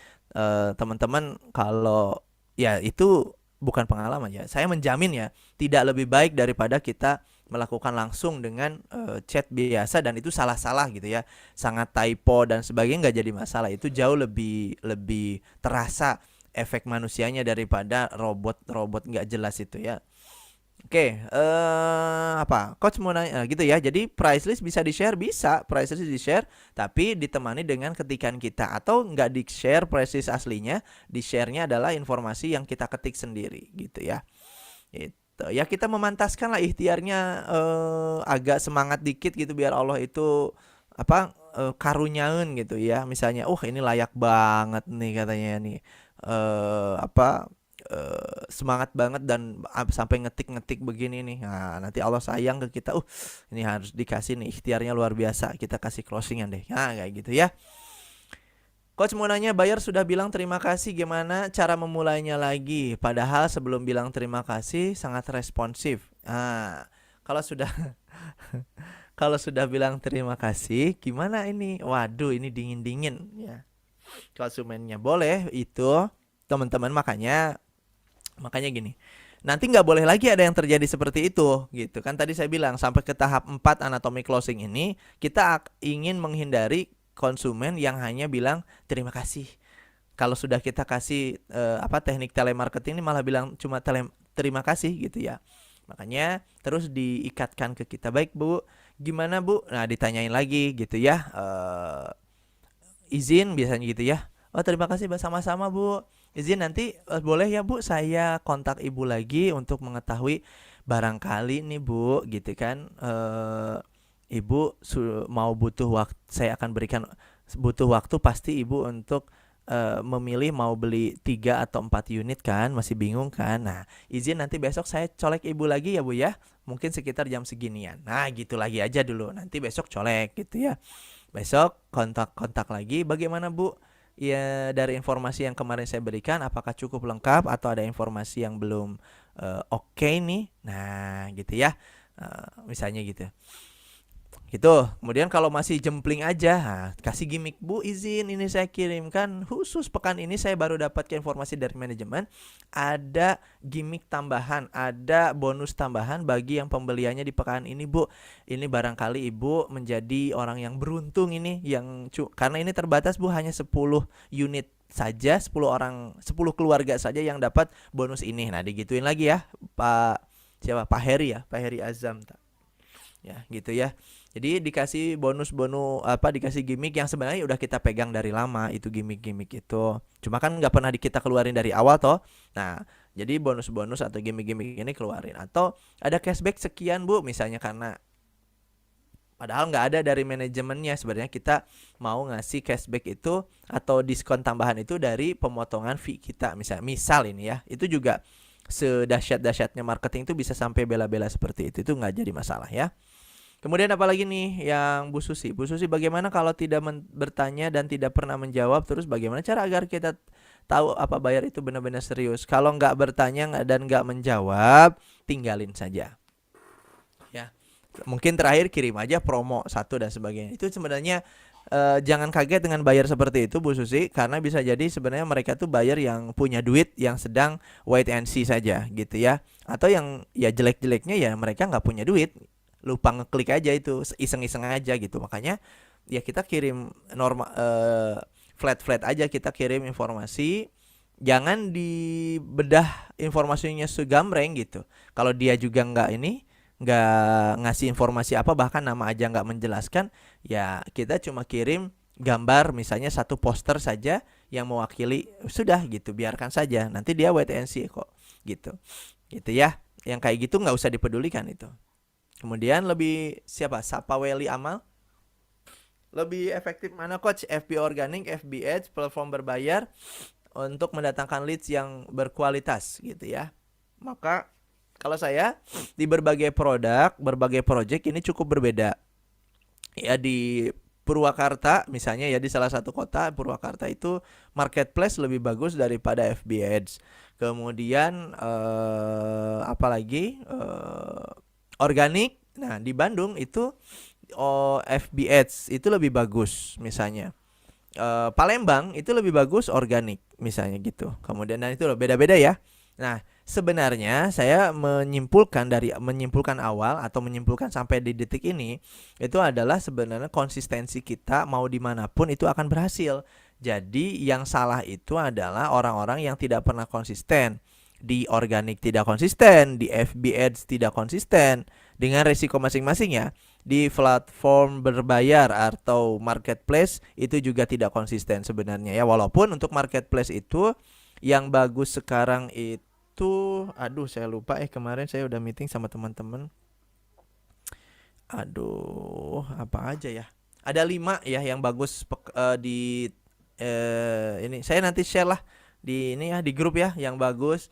Teman-teman kalau ya itu bukan pengalaman ya, saya menjamin ya tidak lebih baik daripada kita melakukan langsung dengan chat biasa dan itu salah-salah gitu ya, sangat typo dan sebagainya, nggak jadi masalah. Itu jauh lebih terasa efek manusianya daripada robot nggak jelas itu ya. Oke, coach mau nanya gitu ya. Jadi price list bisa di-share, bisa price list di-share, tapi ditemani dengan ketikan kita, atau nggak di-share price list aslinya, di-share-nya adalah informasi yang kita ketik sendiri gitu ya. Itu ya, kita memantaskan lah ikhtiarnya, agak semangat dikit gitu biar Allah itu karunyaun gitu ya. Misalnya, ini layak banget nih katanya nih. Semangat banget dan sampai ngetik begini nih. Nah, nanti Allah sayang ke kita. Ini harus dikasih nih, ikhtiarnya luar biasa. Kita kasih closingan deh. Nah, kayak gitu ya. Coach mau nanya, buyer sudah bilang terima kasih, gimana cara memulainya lagi? Padahal sebelum bilang terima kasih sangat responsif. Nah, kalau sudah kalau sudah bilang terima kasih, gimana ini? Waduh, ini dingin-dingin ya. Konsumennya boleh itu, teman-teman, makanya gini, nanti nggak boleh lagi ada yang terjadi seperti itu gitu kan. Tadi saya bilang sampai ke tahap 4 anatomy closing ini kita ingin menghindari konsumen yang hanya bilang terima kasih. Kalau sudah kita kasih teknik telemarketing ini malah bilang cuma terima kasih gitu ya. Makanya terus diikatkan ke kita. Baik Bu, gimana Bu? Nah ditanyain lagi gitu ya, izin biasanya gitu ya. Terima kasih sama-sama Bu. Izin nanti boleh ya Bu saya kontak Ibu lagi untuk mengetahui barangkali nih Bu gitu kan, Ibu mau butuh waktu, saya akan berikan butuh waktu pasti Ibu untuk memilih mau beli 3 atau 4 unit kan, masih bingung kan. Nah izin nanti besok saya colek Ibu lagi ya Bu ya, mungkin sekitar jam seginian. Nah gitu lagi aja dulu, nanti besok colek gitu ya. Besok kontak lagi, bagaimana Bu? Ya dari informasi yang kemarin saya berikan apakah cukup lengkap atau ada informasi yang belum oke nih. Nah gitu ya, misalnya gitu. Gitu. Kemudian kalau masih jempling aja, nah, kasih gimmick, Bu izin ini saya kirimkan khusus pekan ini saya baru dapatkan informasi dari manajemen ada gimmick tambahan, ada bonus tambahan bagi yang pembeliannya di pekan ini, Bu. Ini barangkali Ibu menjadi orang yang beruntung ini yang karena ini terbatas, Bu, hanya 10 unit saja, 10 orang, 10 keluarga saja yang dapat bonus ini. Nah, digituin lagi ya, Pak Heri ya, Pak Heri Azam. Ya, gitu ya. Jadi dikasih bonus-bonus dikasih gimmick yang sebenarnya udah kita pegang dari lama itu gimmick-gimmick itu. Cuma kan nggak pernah kita keluarin dari awal toh. Nah, jadi bonus-bonus atau gimmick-gimmick ini keluarin. Atau ada cashback sekian, Bu, misalnya karena padahal nggak ada dari manajemennya, sebenarnya kita mau ngasih cashback itu atau diskon tambahan itu dari pemotongan fee kita. Misal ini ya, itu juga sedahsyat-dahsyatnya marketing itu bisa sampai bela-bela seperti itu nggak jadi masalah ya. Kemudian apalagi nih yang Bu Susi? Bu Susi, bagaimana kalau tidak bertanya dan tidak pernah menjawab? Terus bagaimana cara agar kita tahu apa bayar itu benar-benar serius? Kalau nggak bertanya dan nggak menjawab, tinggalin saja. Ya, mungkin terakhir kirim aja promo 1 dan sebagainya. Itu sebenarnya jangan kaget dengan bayar seperti itu, Bu Susi, karena bisa jadi sebenarnya mereka tuh bayar yang punya duit yang sedang wait and see saja gitu ya. Atau yang ya jelek-jeleknya ya mereka nggak punya duit, lupa ngeklik aja itu, iseng-iseng aja gitu. Makanya ya kita kirim normal flat aja, kita kirim informasi, jangan dibedah informasinya segambreng gitu. Kalau dia juga nggak ngasih informasi apa, bahkan nama aja nggak menjelaskan, ya kita cuma kirim gambar misalnya 1 poster saja yang mewakili, sudah gitu, biarkan saja, nanti dia wait and see kok gitu ya. Yang kayak gitu nggak usah dipedulikan itu. Kemudian Sapaweli Amal, lebih efektif mana Coach, FB organik, FB Ads, platform berbayar untuk mendatangkan leads yang berkualitas gitu ya? Maka kalau saya di berbagai produk, berbagai project ini cukup berbeda. Ya di Purwakarta misalnya ya, di salah satu kota Purwakarta itu marketplace lebih bagus daripada FB Ads. Kemudian apalagi organik. Nah, di Bandung itu FB Ads itu lebih bagus misalnya. Palembang itu lebih bagus organik misalnya gitu. Kemudian dan itu loh beda-beda ya. Nah, sebenarnya saya menyimpulkan awal atau menyimpulkan sampai di detik ini itu adalah sebenarnya konsistensi kita mau dimanapun itu akan berhasil. Jadi yang salah itu adalah orang-orang yang tidak pernah konsisten. Di organik tidak konsisten, di FB Ads tidak konsisten, dengan resiko masing-masing ya. Di platform berbayar atau marketplace itu juga tidak konsisten sebenarnya ya. Walaupun untuk marketplace itu yang bagus sekarang itu, aduh saya lupa kemarin saya udah meeting sama teman-teman. Aduh, apa aja ya? Ada 5 ya yang bagus di ini. Saya nanti share lah di ini ya, di grup ya, yang bagus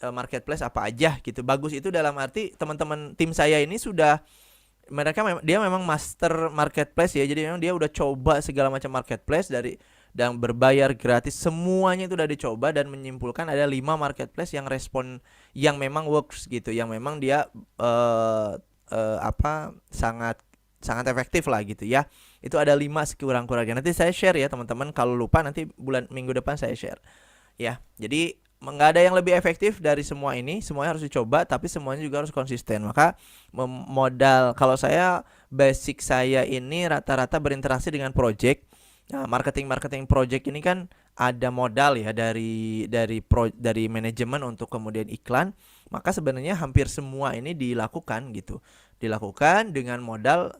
marketplace apa aja gitu. Bagus itu dalam arti teman-teman tim saya ini sudah, dia memang master marketplace ya. Jadi memang dia udah coba segala macam marketplace dari dan berbayar, gratis, semuanya itu udah dicoba dan menyimpulkan ada 5 marketplace yang respon, yang memang works gitu, yang memang dia sangat efektif lah gitu ya. Itu ada 5 sekurang-kurangnya. Nanti saya share ya teman-teman, kalau lupa nanti minggu depan saya share ya. Jadi nggak ada yang lebih efektif dari semua ini, semuanya harus dicoba, tapi semuanya juga harus konsisten. Maka modal, kalau saya basic saya ini rata-rata berinteraksi dengan project. Nah, marketing project ini kan ada modal ya dari manajemen untuk kemudian iklan. Maka sebenarnya hampir semua ini dilakukan dengan modal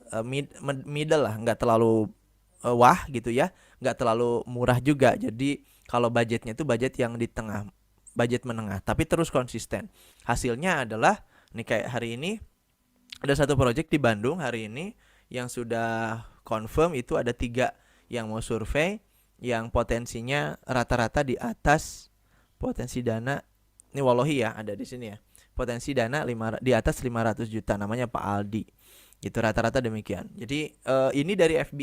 middle lah, nggak terlalu wah gitu ya, nggak terlalu murah juga. Jadi kalau budgetnya itu budget yang di tengah, budget menengah, tapi terus konsisten. Hasilnya adalah nih, kayak hari ini ada satu project di Bandung hari ini yang sudah confirm, itu ada 3 yang mau survei, yang potensinya rata-rata di atas potensi dana, ini wallahi ya ada di sini ya, potensi dana di atas 500 juta, namanya Pak Aldi. Itu rata-rata demikian. Jadi ini dari FB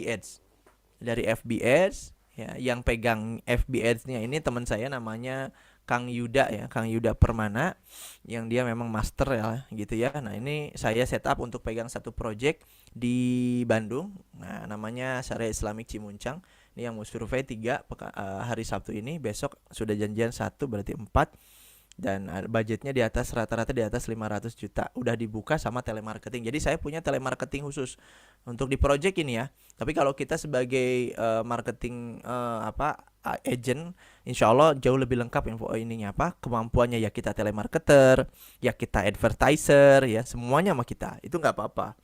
Ads ya, yang pegang FB Ads-nya ini teman saya namanya Kang Yuda ya, Kang Yuda Permana yang dia memang master ya gitu ya. Nah, ini saya setup untuk pegang satu project di Bandung. Nah, namanya Syariah Islamic Cimuncang. Ini yang mau survei 3 hari Sabtu ini, besok sudah janjian 1 berarti 4. Dan budgetnya di atas rata-rata di atas 500 juta. Udah dibuka sama telemarketing. Jadi saya punya telemarketing khusus untuk di project ini ya. Tapi kalau kita sebagai marketing agent, insya Allah jauh lebih lengkap info ininya apa, kemampuannya ya, kita telemarketer, ya kita advertiser, ya semuanya sama kita. Itu nggak apa-apa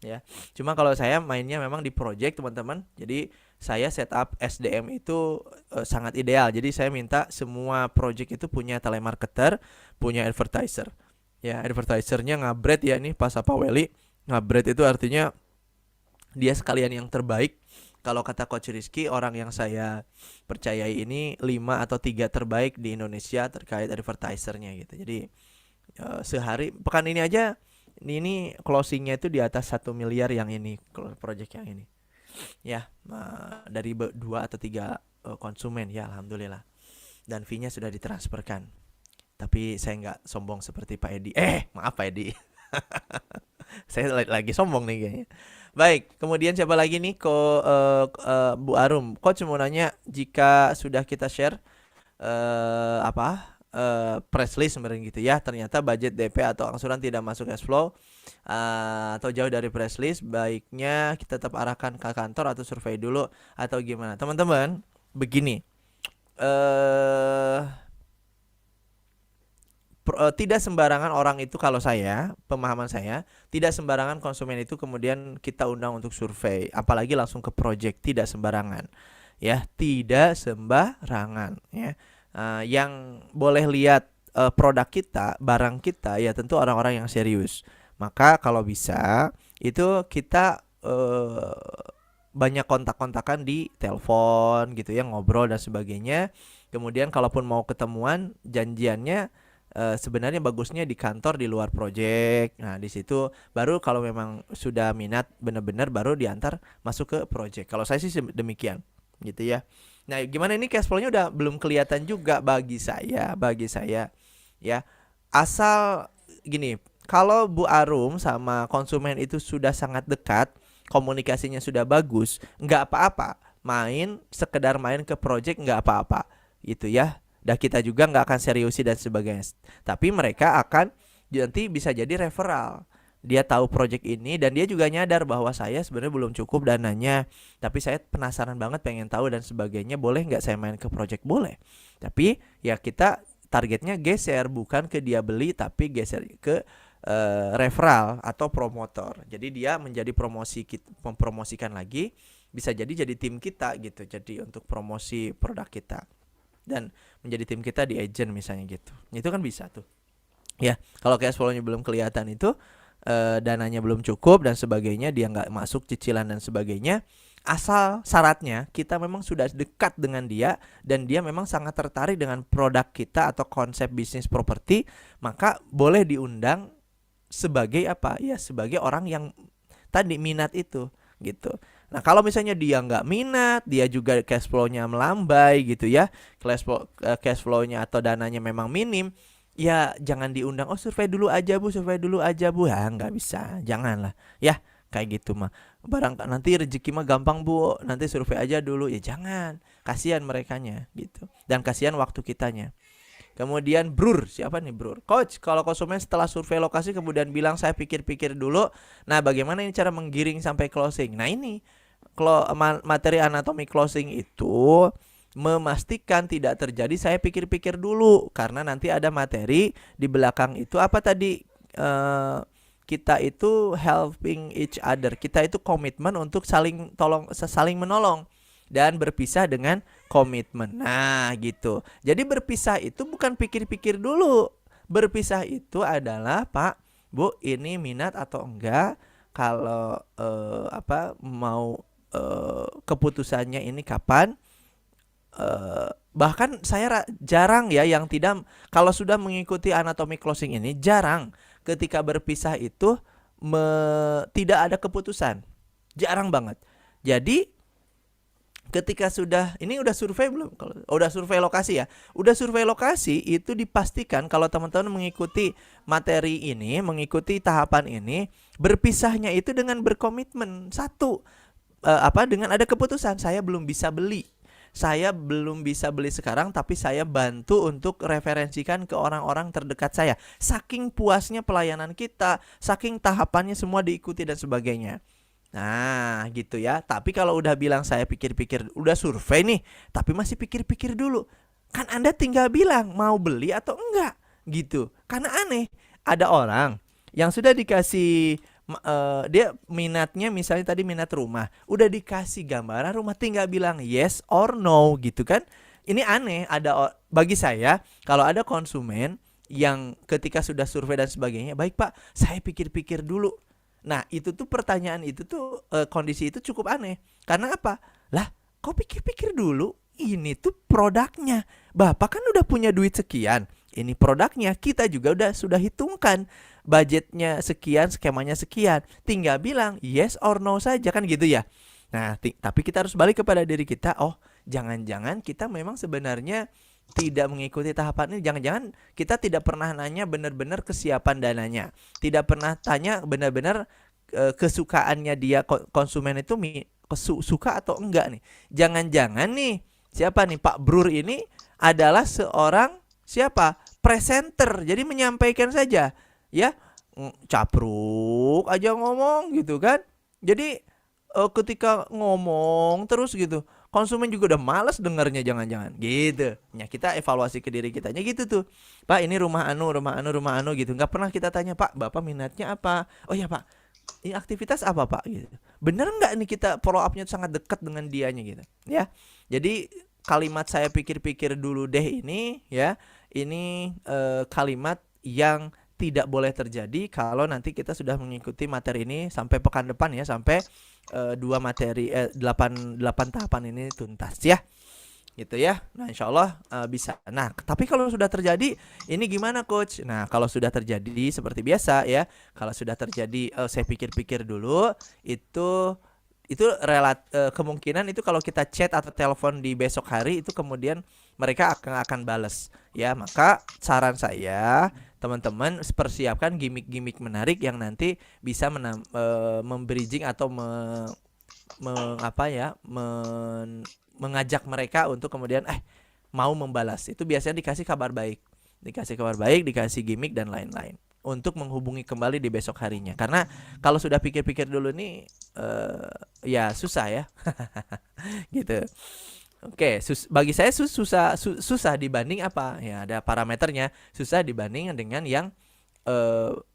ya. Cuma kalau saya mainnya memang di project teman-teman. Jadi saya setup SDM itu sangat ideal. Jadi saya minta semua project itu punya telemarketer, punya advertiser. Ya, advertisernya ngabret ya, ini Pak Sapaweli. Ngabret itu artinya dia sekalian yang terbaik. Kalau kata Coach Rizky, orang yang saya percayai ini 5 atau 3 terbaik di Indonesia terkait advertisernya gitu. Jadi sehari, pekan ini aja, ini closingnya itu di atas 1 miliar yang ini, project yang ini. Ya, dari 2 atau 3 konsumen ya, alhamdulillah. Dan fee-nya sudah ditransferkan. Tapi saya nggak sombong seperti Pak Edi. Maaf Pak Edi. Saya lagi sombong nih kayaknya. Baik, kemudian siapa lagi nih? Bu Arum. Coach mau nanya, jika sudah kita share press list sebenarnya gitu ya, ternyata budget DP atau angsuran tidak masuk cash flow atau jauh dari press list, baiknya kita tetap arahkan ke kantor atau survei dulu atau gimana? Teman-teman, begini, tidak sembarangan orang itu, kalau saya, pemahaman saya, tidak sembarangan konsumen itu kemudian kita undang untuk survei, apalagi langsung ke project, tidak sembarangan ya, tidak sembarangan ya. Yang boleh lihat produk kita, barang kita ya tentu orang-orang yang serius. Maka kalau bisa itu kita banyak kontak-kontakan di telepon gitu ya, ngobrol dan sebagainya. Kemudian kalaupun mau ketemuan, janjiannya sebenarnya bagusnya di kantor di luar project. Nah, di situ baru kalau memang sudah minat benar-benar baru diantar masuk ke project. Kalau saya sih demikian gitu ya. Nah, gimana ini cash flow-nya udah belum kelihatan juga bagi saya ya. Asal gini, kalau Bu Arum sama konsumen itu sudah sangat dekat, komunikasinya sudah bagus, nggak apa-apa. Sekedar main ke project nggak apa-apa gitu ya. Dan kita juga nggak akan seriusi dan sebagainya. Tapi mereka akan nanti bisa jadi referral. Dia tahu project ini dan dia juga nyadar bahwa saya sebenarnya belum cukup dananya, tapi saya penasaran banget, pengen tahu dan sebagainya. Boleh nggak saya main ke project? Boleh. Tapi ya kita targetnya geser, bukan ke dia beli, tapi geser ke referral atau promotor. Jadi dia menjadi mempromosikan lagi, bisa jadi tim kita gitu. Jadi untuk promosi produk kita dan menjadi tim kita di agent misalnya gitu. Itu kan bisa tuh. Ya, kalau cash flow-nya belum kelihatan itu, dananya belum cukup dan sebagainya, dia nggak masuk cicilan dan sebagainya, asal syaratnya kita memang sudah dekat dengan dia dan dia memang sangat tertarik dengan produk kita atau konsep bisnis properti, maka boleh diundang sebagai apa ya, sebagai orang yang tadi minat itu gitu. Nah, kalau misalnya dia nggak minat, dia juga cash flow-nya melambai gitu ya, cash flow-nya atau dananya memang minim, ya jangan diundang. Survei dulu aja Bu, nggak bisa, janganlah ya, kayak gitu mah. Barang nanti rezeki mah gampang Bu, nanti survei aja dulu, ya jangan, kasihan merekanya gitu, dan kasihan waktu kitanya. Kemudian siapa nih Brur? Coach, kalau konsumen setelah survei lokasi kemudian bilang saya pikir-pikir dulu, nah bagaimana ini cara menggiring sampai closing? Nah ini materi anatomi closing itu memastikan tidak terjadi saya pikir-pikir dulu, karena nanti ada materi di belakang itu apa tadi, kita itu helping each other, kita itu komitmen untuk saling menolong dan berpisah dengan komitmen. Nah gitu. Jadi berpisah itu bukan pikir-pikir dulu, berpisah itu adalah Pak Bu ini minat atau enggak, kalau mau keputusannya ini kapan. Bahkan saya jarang ya yang tidak, kalau sudah mengikuti anatomi closing ini jarang ketika berpisah itu tidak ada keputusan, jarang banget. Jadi ketika ini udah survei belum? Kalau udah survei lokasi ya, udah survei lokasi itu dipastikan kalau teman-teman mengikuti materi ini, mengikuti tahapan ini, berpisahnya itu dengan berkomitmen satu, dengan ada keputusan saya belum bisa beli. Saya belum bisa beli sekarang, tapi saya bantu untuk referensikan ke orang-orang terdekat saya. Saking puasnya pelayanan kita, saking tahapannya semua diikuti dan sebagainya. Nah gitu ya. Tapi kalau udah bilang saya pikir-pikir, udah survei nih, tapi masih pikir-pikir dulu, kan Anda tinggal bilang mau beli atau enggak gitu. Karena aneh, ada orang yang sudah dikasih dia minatnya, misalnya tadi minat rumah, udah dikasih gambaran rumah, tinggal bilang yes or no gitu kan. Ini aneh. Bagi saya, kalau ada konsumen yang ketika sudah survei dan sebagainya, baik Pak, saya pikir-pikir dulu. Nah itu tuh pertanyaan itu tuh kondisi itu cukup aneh. Karena apa? Lah kok pikir-pikir dulu? Ini tuh produknya. Bapak kan udah punya duit sekian, ini produknya. Kita juga sudah hitungkan budgetnya sekian, skemanya sekian. Tinggal bilang yes or no saja kan gitu ya. Nah tapi kita harus balik kepada diri kita. Oh jangan-jangan kita memang sebenarnya tidak mengikuti tahapan ini. Jangan-jangan kita tidak pernah nanya benar-benar kesiapan dananya, tidak pernah tanya benar-benar kesukaannya dia, konsumen itu suka atau enggak nih. Jangan-jangan nih siapa nih Pak Brur ini adalah seorang siapa? Presenter. Jadi menyampaikan saja ya, capruk aja ngomong gitu kan. Jadi ketika ngomong terus gitu, konsumen juga udah males dengarnya, jangan-jangan gitu. Ya kita evaluasi ke diri kitanya gitu tuh. Pak ini rumah anu gitu. Nggak pernah kita tanya, Pak Bapak minatnya apa? Oh ya Pak, ini aktivitas apa Pak gitu. Bener nggak nih kita follow up-nya sangat dekat dengan dianya gitu ya. Jadi kalimat saya pikir-pikir dulu deh ini ya, ini kalimat yang tidak boleh terjadi kalau nanti kita sudah mengikuti materi ini sampai pekan depan ya, sampai 8 tahapan ini tuntas ya, gitu ya. Nah insyaallah bisa. Nah tapi kalau sudah terjadi ini gimana coach? Nah kalau sudah terjadi seperti biasa ya, kalau sudah terjadi saya pikir-pikir dulu, itu kemungkinan itu kalau kita chat atau telepon di besok hari itu kemudian mereka akan bales ya. Maka saran saya, teman-teman persiapkan gimmick-gimmick menarik yang nanti bisa membridging atau mengajak mereka untuk kemudian mau membalas. Itu biasanya dikasih kabar baik, dikasih gimmick dan lain-lain untuk menghubungi kembali di besok harinya. Karena kalau sudah pikir-pikir dulu nih ya susah ya. Gitu. Oke, bagi saya susah dibanding apa? Ya ada parameternya. Susah dibanding dengan yang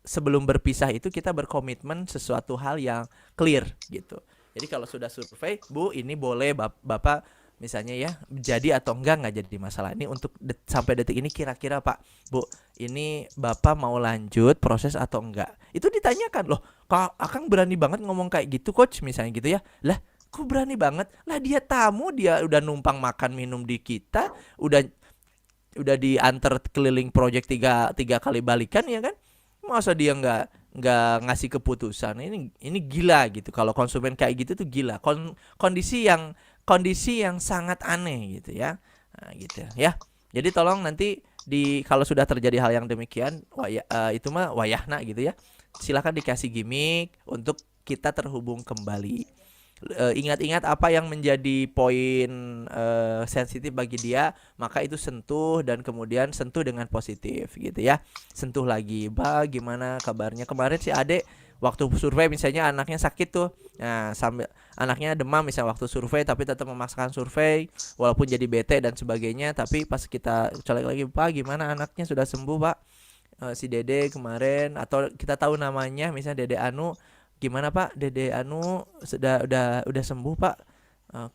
sebelum berpisah itu kita berkomitmen sesuatu hal yang clear gitu. Jadi kalau sudah survei, Bu, ini boleh Bapak misalnya ya, jadi atau enggak jadi masalah. Ini untuk sampai detik ini kira-kira Pak, Bu, ini Bapak mau lanjut proses atau enggak? Itu ditanyakan. Loh, Kak Akang berani banget ngomong kayak gitu coach misalnya gitu ya. Lah, kok berani banget? Lah dia tamu, dia udah numpang makan minum di kita, udah diantar keliling proyek tiga kali balikan ya kan? Masa dia nggak ngasih keputusan? Ini gila gitu. Kalau konsumen kayak gitu tuh gila. Kondisi yang sangat aneh gitu ya. Nah, gitu ya. Jadi tolong nanti kalau sudah terjadi hal yang demikian, itu mah wayahna gitu ya. Silakan dikasih gimmick untuk kita terhubung kembali. Ingat-ingat apa yang menjadi poin sensitif bagi dia, maka itu sentuh dan kemudian sentuh dengan positif gitu ya. Sentuh lagi, gimana kabarnya? Kemarin si Ade waktu survei misalnya anaknya sakit tuh. Nah, sambil anaknya demam misalnya waktu survei, tapi tetap memaksakan survei walaupun jadi bete dan sebagainya. Tapi pas kita colek lagi, Pak gimana anaknya, sudah sembuh Pak? Si Dede kemarin, atau kita tahu namanya misalnya Dede Anu, gimana Pak, Dede Anu udah sembuh Pak,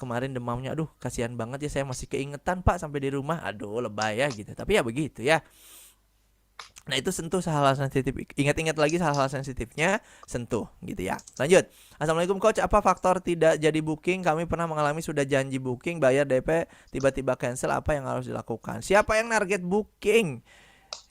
kemarin demamnya aduh kasihan banget ya, saya masih keingetan Pak sampai di rumah, aduh lebay ya gitu. Tapi ya begitu ya. Nah itu sentuh hal-hal sensitif, ingat-ingat lagi hal-hal sensitifnya, sentuh gitu ya. Lanjut. Assalamualaikum coach, apa faktor tidak jadi booking? Kami pernah mengalami sudah janji booking, bayar DP, tiba-tiba cancel, apa yang harus dilakukan? Siapa yang target booking?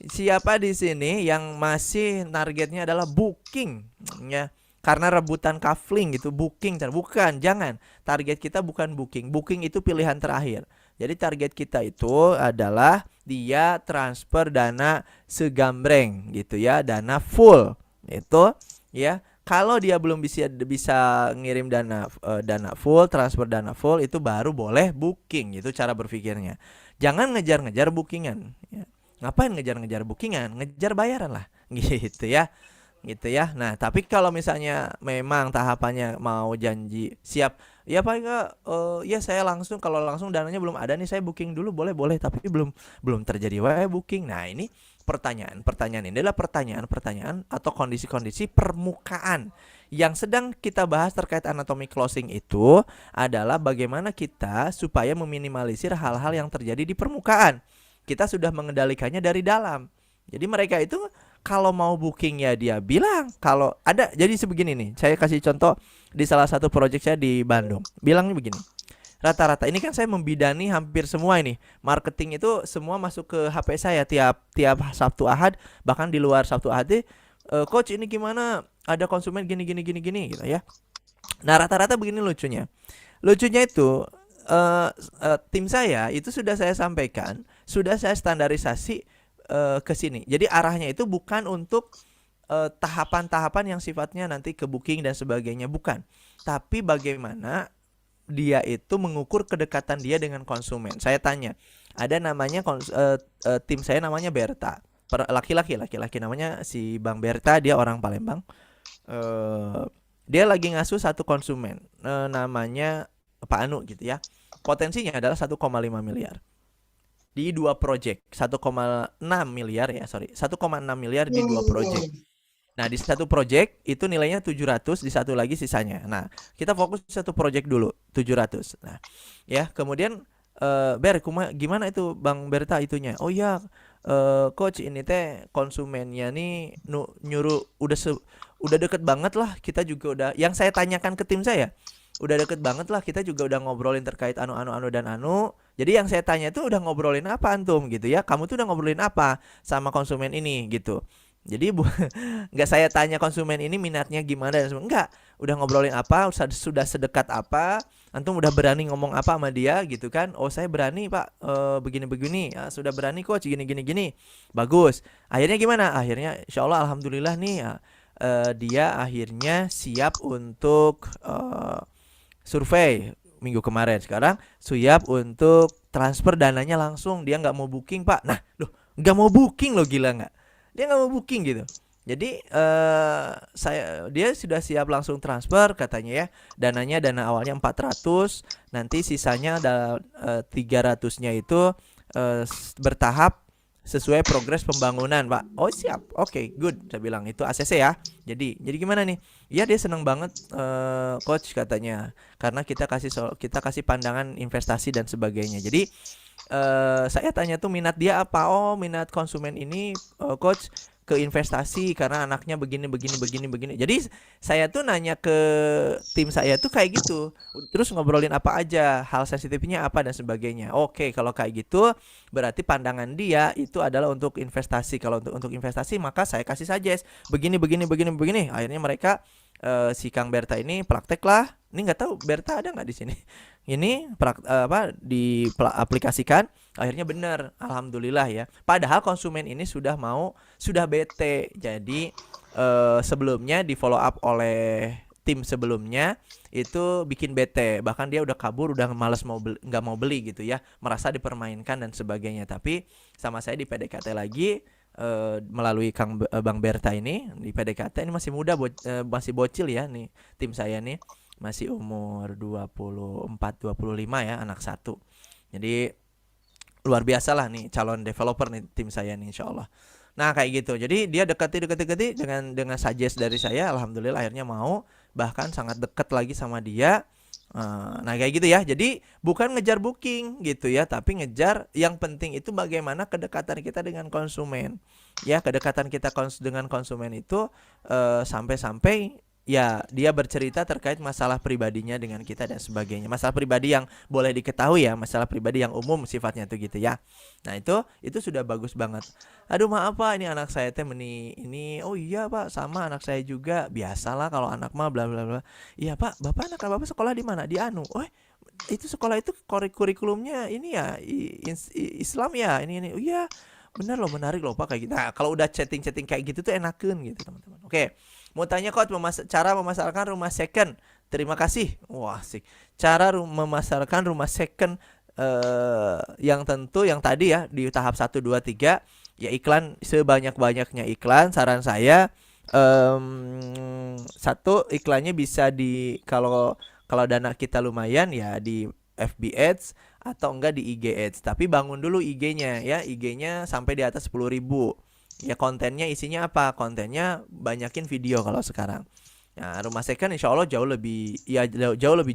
Siapa di sini yang masih targetnya adalah booking ya? karena rebutan kafling gitu, booking. Bukan, jangan. Target kita bukan booking. Booking itu pilihan terakhir. Jadi target kita itu adalah dia transfer dana segambreng gitu ya, dana full. Itu ya. Kalau dia belum bisa ngirim dana full, transfer dana full, itu baru boleh booking. Itu cara berpikirnya. Jangan ngejar-ngejar bookingan ya. Ngapain ngejar-ngejar bookingan? Ngejar bayaran lah gitu ya. Gitu ya. Nah, tapi kalau misalnya memang tahapannya mau janji siap, ya Pak ya saya langsung, kalau langsung dananya belum ada nih, saya booking dulu, boleh tapi belum terjadi booking. Nah, ini pertanyaan ini adalah pertanyaan atau kondisi-kondisi permukaan. Yang sedang kita bahas terkait anatomi closing itu adalah bagaimana kita supaya meminimalisir hal-hal yang terjadi di permukaan. Kita sudah mengendalikannya dari dalam. Jadi mereka itu kalau mau booking ya dia bilang. Kalau ada, jadi sebegini nih, saya kasih contoh di salah satu proyek saya di Bandung. Bilangnya begini, rata-rata ini kan saya membidani hampir semua ini. Marketing itu semua masuk ke HP saya tiap Sabtu Ahad, bahkan di luar Sabtu Ahad coach ini gimana? Ada konsumen gini gitu ya. Nah, rata-rata begini lucunya. Lucunya itu tim saya itu sudah saya sampaikan, sudah saya standarisasi ke sini. Jadi arahnya itu bukan untuk tahapan-tahapan yang sifatnya nanti ke booking dan sebagainya, bukan. Tapi bagaimana dia itu mengukur kedekatan dia dengan konsumen. Saya tanya, ada namanya tim saya namanya Berta, laki-laki namanya si Bang Berta, dia orang Palembang. Dia lagi ngasuh satu konsumen, namanya Pak Anu gitu ya. Potensinya adalah 1,5 miliar di 2 project, 1,6 miliar ya, 1,6 miliar di 2 project. Nah, di satu project itu nilainya 700, di satu lagi sisanya. Nah, kita fokus satu project dulu, 700. Nah, ya, kemudian gimana itu Bang Berta itunya? Oh ya, coach ini teh konsumennya nih nyuruh udah deket banget lah, kita juga udah, yang saya tanyakan ke tim saya, udah deket banget lah, kita juga udah ngobrolin terkait anu dan anu. Jadi yang saya tanya itu udah ngobrolin apa antum gitu ya? Kamu tuh udah ngobrolin apa sama konsumen ini gitu. Jadi nggak saya tanya konsumen ini minatnya gimana dan enggak, udah ngobrolin apa, sudah sedekat apa, antum udah berani ngomong apa sama dia gitu kan? Oh saya berani Pak, begini-begini, ya, sudah berani coach gini, bagus. Akhirnya gimana? Akhirnya insya Allah alhamdulillah nih ya, dia akhirnya siap untuk survei minggu kemarin. Sekarang siap untuk transfer dananya langsung, dia nggak mau booking Pak. Nah loh, nggak mau booking loh, gila nggak? Dia nggak mau booking gitu. Jadi dia sudah siap langsung transfer katanya ya. Dananya, dana awalnya 400, nanti sisanya 300-nya itu bertahap sesuai progres pembangunan Pak. Oh siap, oke, good. Saya bilang itu ACC ya. Jadi gimana nih? Ya dia seneng banget coach katanya, karena kita kasih pandangan investasi dan sebagainya. Jadi saya tanya tuh minat dia apa? Oh minat konsumen ini coach ke investasi karena anaknya begini. Jadi saya tuh nanya ke tim saya tuh kayak gitu. Terus ngobrolin apa aja, hal sensitifnya apa dan sebagainya. Oke, kalau kayak gitu berarti pandangan dia itu adalah untuk investasi. Kalau untuk investasi maka saya kasih suggest begini. Akhirnya mereka si Kang Berta ini praktek lah. Ini nggak tahu Berta ada nggak di sini. Ini diaplikasikan, akhirnya benar, alhamdulillah ya. Padahal konsumen ini sudah bete. Jadi sebelumnya di follow up oleh tim sebelumnya itu bikin bete, bahkan dia udah kabur, udah malas nggak mau beli gitu ya, merasa dipermainkan dan sebagainya. Tapi sama saya di PDKT lagi melalui Bang Berta ini, di PDKT ini masih muda, masih bocil ya nih tim saya nih. Masih umur 24-25 ya, anak satu. Jadi luar biasa lah nih calon developer nih tim saya nih insya Allah. Nah kayak gitu. Jadi dia dekati dengan suggest dari saya. Alhamdulillah akhirnya mau, bahkan sangat dekat lagi sama dia. Nah kayak gitu ya. Jadi bukan ngejar booking gitu ya, tapi ngejar yang penting itu bagaimana kedekatan kita dengan konsumen. Ya kedekatan kita dengan konsumen itu sampai-sampai ya dia bercerita terkait masalah pribadinya dengan kita dan sebagainya. Masalah pribadi yang boleh diketahui ya, masalah pribadi yang umum sifatnya tuh gitu ya. Nah, itu sudah bagus banget. Aduh, maaf Pak, ini anak saya teh ini. Oh iya Pak, sama anak saya juga. Biasalah kalau anak mah bla bla bla. Iya Pak, anak Bapak sekolah di mana? Di Anu. Oh, itu sekolah itu kurikulumnya ini ya Islam ya. Ini. Oh iya. Bener loh, menarik loh Pak kayak gitu. Nah, kalau udah chatting kayak gitu tuh enakeun gitu teman-teman. Oke, mau tanya Coach, cara memasarkan rumah second. Terima kasih. Wah, asik. Cara memasarkan rumah second yang tentu yang tadi ya di tahap 1 2 3 ya iklan sebanyak-banyaknya iklan. Saran saya satu iklannya bisa kalau dana kita lumayan ya di FB Ads atau enggak di IG Ads. Tapi bangun dulu IG-nya ya. IG-nya sampai di atas 10.000. Ya kontennya isinya apa? Kontennya banyakin video kalau sekarang. Nah, rumah second insya Allah jauh lebih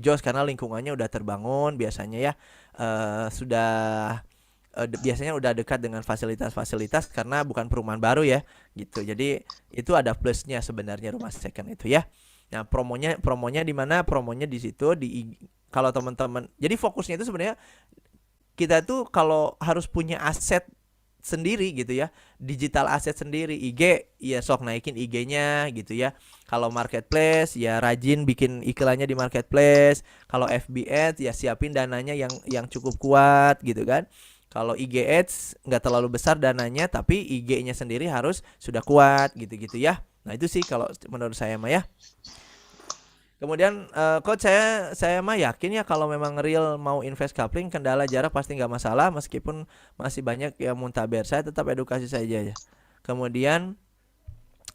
jos karena lingkungannya udah terbangun biasanya ya. Biasanya udah dekat dengan fasilitas-fasilitas karena bukan perumahan baru ya gitu. Jadi itu ada plusnya sebenarnya rumah second itu ya. Nah, promonya di mana? Promonya di situ kalau teman-teman. Jadi fokusnya itu sebenarnya kita tuh kalau harus punya aset sendiri gitu ya, digital aset sendiri. IG ya sok naikin IG-nya gitu ya. Kalau marketplace ya rajin bikin iklannya di marketplace. Kalau FB Ads ya siapin dananya yang cukup kuat gitu kan. Kalau IG Ads nggak terlalu besar dananya, tapi IG-nya sendiri harus sudah kuat gitu-gitu ya. Nah itu sih kalau menurut saya mah ya. Kemudian Coach saya mah yakin ya kalau memang real mau invest coupling, kendala jarak pasti nggak masalah meskipun masih banyak yang muntaber. Saya tetap edukasi saja ya. Kemudian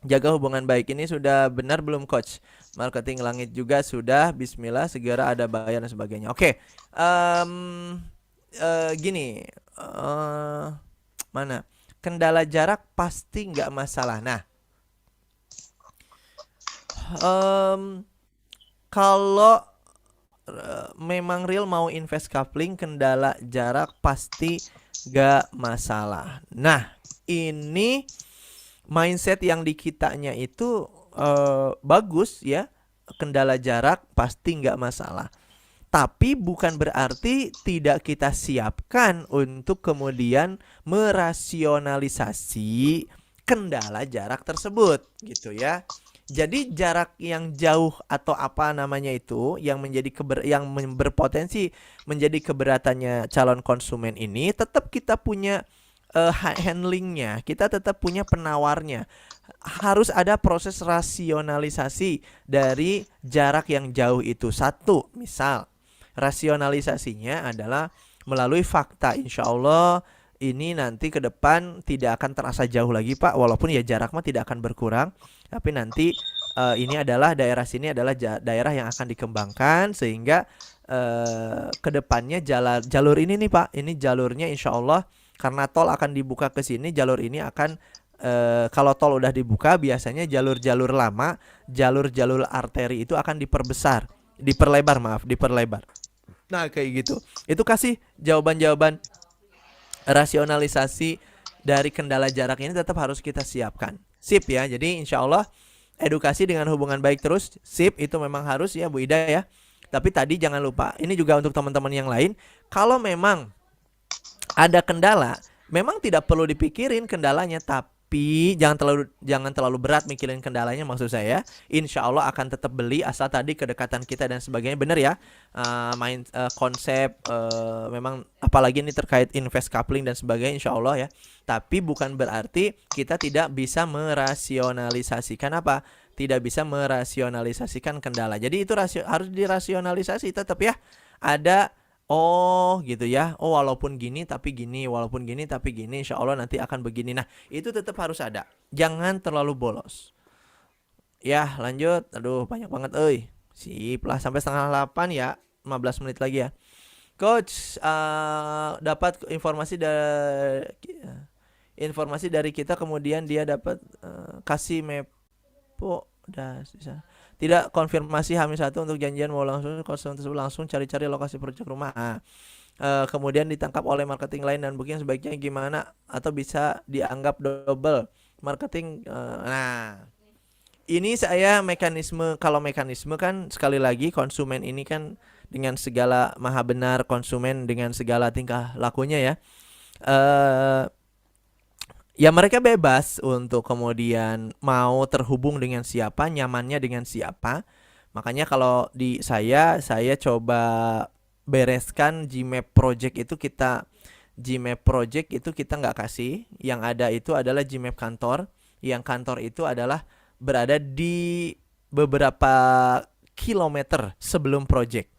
jaga hubungan baik ini sudah benar belum Coach? Marketing langit juga sudah. Bismillah segera ada bayar dan sebagainya. Oke. Gini. Mana? Kendala jarak pasti nggak masalah. Nah. Kalau memang real mau invest coupling, kendala jarak pasti gak masalah. Nah, ini mindset yang di kitanya itu bagus ya. Kendala jarak pasti gak masalah. Tapi bukan berarti tidak kita siapkan untuk kemudian merasionalisasi kendala jarak tersebut gitu ya. Jadi jarak yang jauh atau apa namanya itu yang berpotensi menjadi keberatannya calon konsumen ini tetap kita punya handlingnya, kita tetap punya penawarnya. Harus ada proses rasionalisasi dari jarak yang jauh itu. Satu, misal rasionalisasinya adalah melalui fakta. Insya Allah ini nanti ke depan tidak akan terasa jauh lagi Pak, walaupun ya jarak mah tidak akan berkurang, tapi nanti ini adalah daerah sini adalah daerah yang akan dikembangkan sehingga ke depannya jalur ini nih Pak, ini jalurnya insya Allah karena tol akan dibuka ke sini, jalur ini akan kalau tol udah dibuka biasanya jalur-jalur lama, jalur-jalur arteri itu akan diperlebar. Nah kayak gitu, itu kasih jawaban-jawaban rasionalisasi dari kendala jarak ini tetap harus kita siapkan. Sip ya. Jadi insya Allah edukasi dengan hubungan baik terus. Sip, itu memang harus ya Bu Ida ya. Tapi tadi jangan lupa, ini juga untuk teman-teman yang lain, kalau memang ada kendala, memang tidak perlu dipikirin kendalanya, tapi jangan terlalu berat mikirin kendalanya maksud saya. Insya Allah akan tetap beli asal tadi kedekatan kita dan sebagainya benar ya. Konsep memang apalagi ini terkait invest coupling dan sebagainya insya Allah ya. Tapi bukan berarti kita tidak bisa merasionalisasikan apa? Tidak bisa merasionalisasikan kendala. Jadi itu harus dirasionalisasi tetap ya. Ada gitu ya. Walaupun gini tapi gini, walaupun gini tapi gini, insya Allah nanti akan begini. Nah, itu tetap harus ada. Jangan terlalu bolos. Ya, lanjut. Aduh, banyak banget Sip lah, sampai 7:30 ya. 15 menit lagi ya. Coach, dapat informasi dari kita, kemudian dia dapat kasih mepo tidak konfirmasi H-1 untuk janjian mau langsung konsumen tersebut langsung cari-cari lokasi proyek rumah. Kemudian ditangkap oleh marketing lain dan booking sebaiknya gimana atau bisa dianggap double marketing. Nah, ini saya mekanisme, kalau mekanisme kan sekali lagi konsumen ini kan dengan segala maha benar, konsumen dengan segala tingkah lakunya ya. Ya mereka bebas untuk kemudian mau terhubung dengan siapa, nyamannya dengan siapa. Makanya kalau di saya coba bereskan Gmap project itu kita nggak kasih. Yang ada itu adalah Gmap kantor. Yang kantor itu adalah berada di beberapa kilometer sebelum project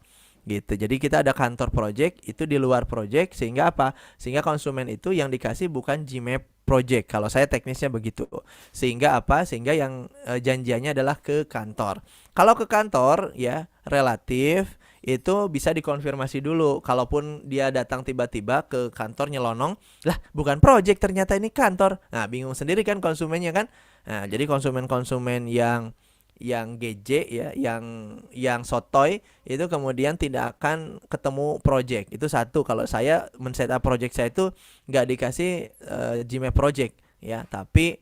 gitu. Jadi kita ada kantor project itu di luar project, sehingga apa? Sehingga konsumen itu yang dikasih bukan Gmap project. Kalau saya teknisnya begitu. Sehingga apa? Sehingga yang janjiannya adalah ke kantor. Kalau ke kantor ya relatif itu bisa dikonfirmasi dulu. Kalaupun dia datang tiba-tiba ke kantor nyelonong, lah bukan project ternyata ini kantor. Nah, bingung sendiri kan konsumennya kan. Nah, jadi konsumen-konsumen yang GJ ya, yang sotoy itu kemudian tidak akan ketemu project. Itu satu. Kalau saya men-setup project saya itu nggak dikasih Gmap project ya, tapi